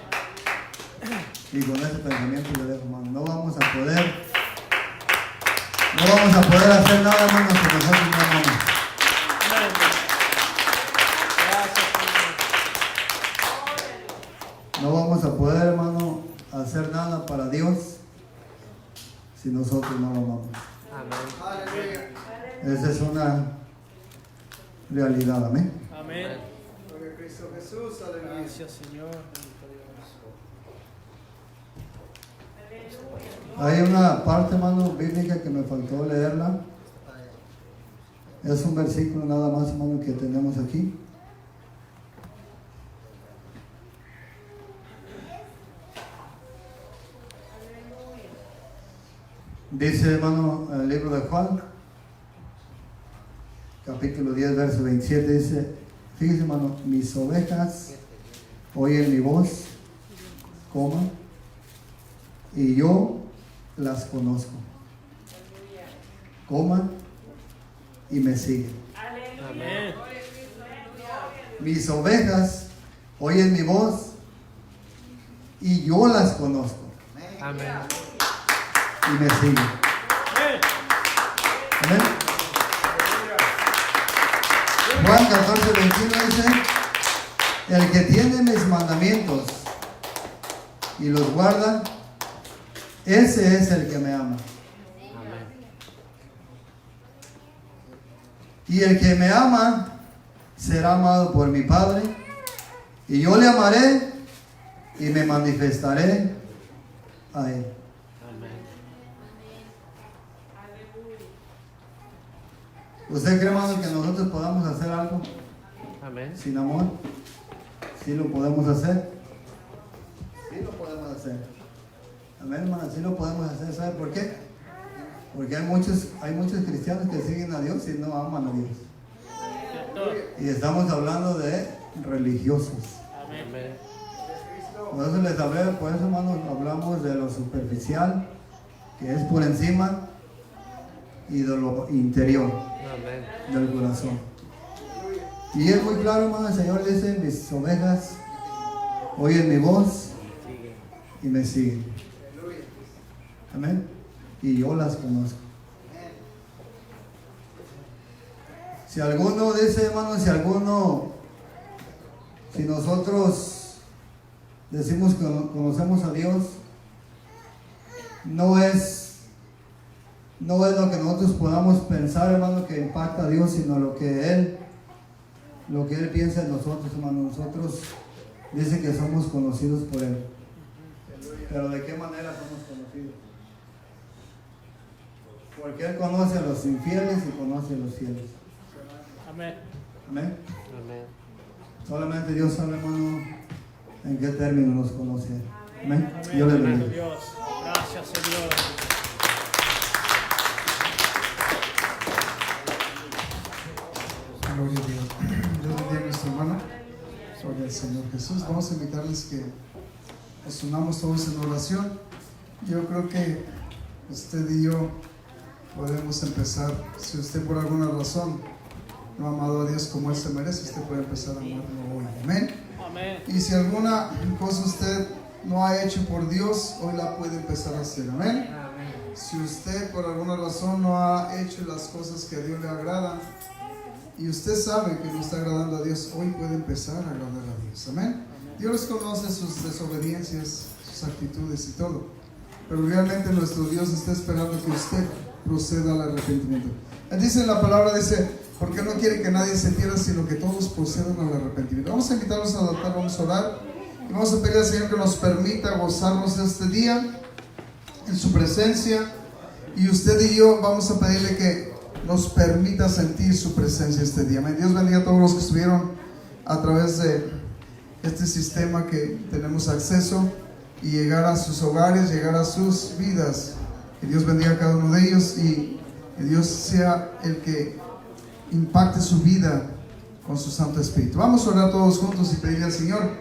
Y con ese pensamiento le dejo, hermano. No vamos a poder hacer nada, hermano, si nosotros no amamos. Amén. Gracias, Señor. No vamos a poder, hermano, hacer nada para Dios si nosotros no lo amamos. Amén. Esa es una realidad, amén. Amén. Cristo Jesús, aleluya. Gracias, Señor. Bendito Dios. Hay una parte, hermano, bíblica que me faltó leerla. Es un versículo nada más, hermano, que tenemos aquí. Dice, hermano, el libro de Juan, capítulo 10, verso 27, dice, fíjese, hermano, mis ovejas oyen mi voz, coma, y yo las conozco, coman y me siguen. Amén. Mis ovejas oyen mi voz y yo las conozco Amén. y me siguen. Amén. Amén. Juan 14, 21 dice, el que tiene mis mandamientos y los guarda, ese es el que me ama. Amén. Y el que me ama será amado por mi Padre, y yo le amaré y me manifestaré a él. Amén. ¿Usted cree, hermano, que nosotros podamos hacer algo Amén. sin amor? ¿Sí lo podemos hacer? Sí lo podemos hacer. Amén, hermano, sí lo podemos hacer. ¿Sabe por qué? Porque hay muchos cristianos que siguen a Dios y no aman a Dios. Cierto. Y estamos hablando de religiosos. Amén. Por eso les hablé, por eso, hermanos, hablamos de lo superficial, que es por encima, y de lo interior Amén. del corazón. Y es muy claro, hermano, el Señor dice, mis ovejas oyen mi voz Sigue. y me siguen. Amén. Y yo las conozco. Si alguno dice, hermano, si nosotros decimos que conocemos a Dios, no es lo que nosotros podamos pensar, hermano, que impacta a Dios, sino lo que Él piensa en nosotros, hermano. Nosotros dice que somos conocidos por Él. Pero ¿de qué manera somos conocidos? Porque Él conoce a los infieles y conoce a los fieles. Amén. Amén. Amén. Solamente Dios sabe, hermano, en qué término nos conoce. Amén. Amén. Yo le Gracias, bendiga. Dios. Gracias, Señor. Gloria a Dios. Dios bendiga a nuestro hermano. Gloria al Señor Jesús. Vamos a invitarles que nos unamos todos en oración. Yo creo que usted y yo podemos empezar. Si usted por alguna razón no ha amado a Dios como Él se merece, usted puede empezar a amarlo hoy. Amén. Amén. Y si alguna cosa usted no ha hecho por Dios, hoy la puede empezar a hacer. Amén. Si usted por alguna razón no ha hecho las cosas que a Dios le agradan y usted sabe que no está agradando a Dios, hoy puede empezar a agradar a Dios. Amén. Dios conoce sus desobediencias, sus actitudes y todo, pero realmente nuestro Dios está esperando que usted proceda al arrepentimiento. Él dice en la palabra, dice, porque no quiere que nadie se pierda, sino que todos procedan al arrepentimiento. Vamos a invitarlos al altar, vamos a orar y vamos a pedir al Señor que nos permita gozarnos de este día en su presencia, y usted y yo vamos a pedirle que nos permita sentir su presencia este día. Amén. Dios bendiga a todos los que estuvieron a través de este sistema que tenemos acceso y llegar a sus hogares, llegar a sus vidas. Que Dios bendiga a cada uno de ellos y que Dios sea el que impacte su vida con su Santo Espíritu. Vamos a orar todos juntos y pedirle al Señor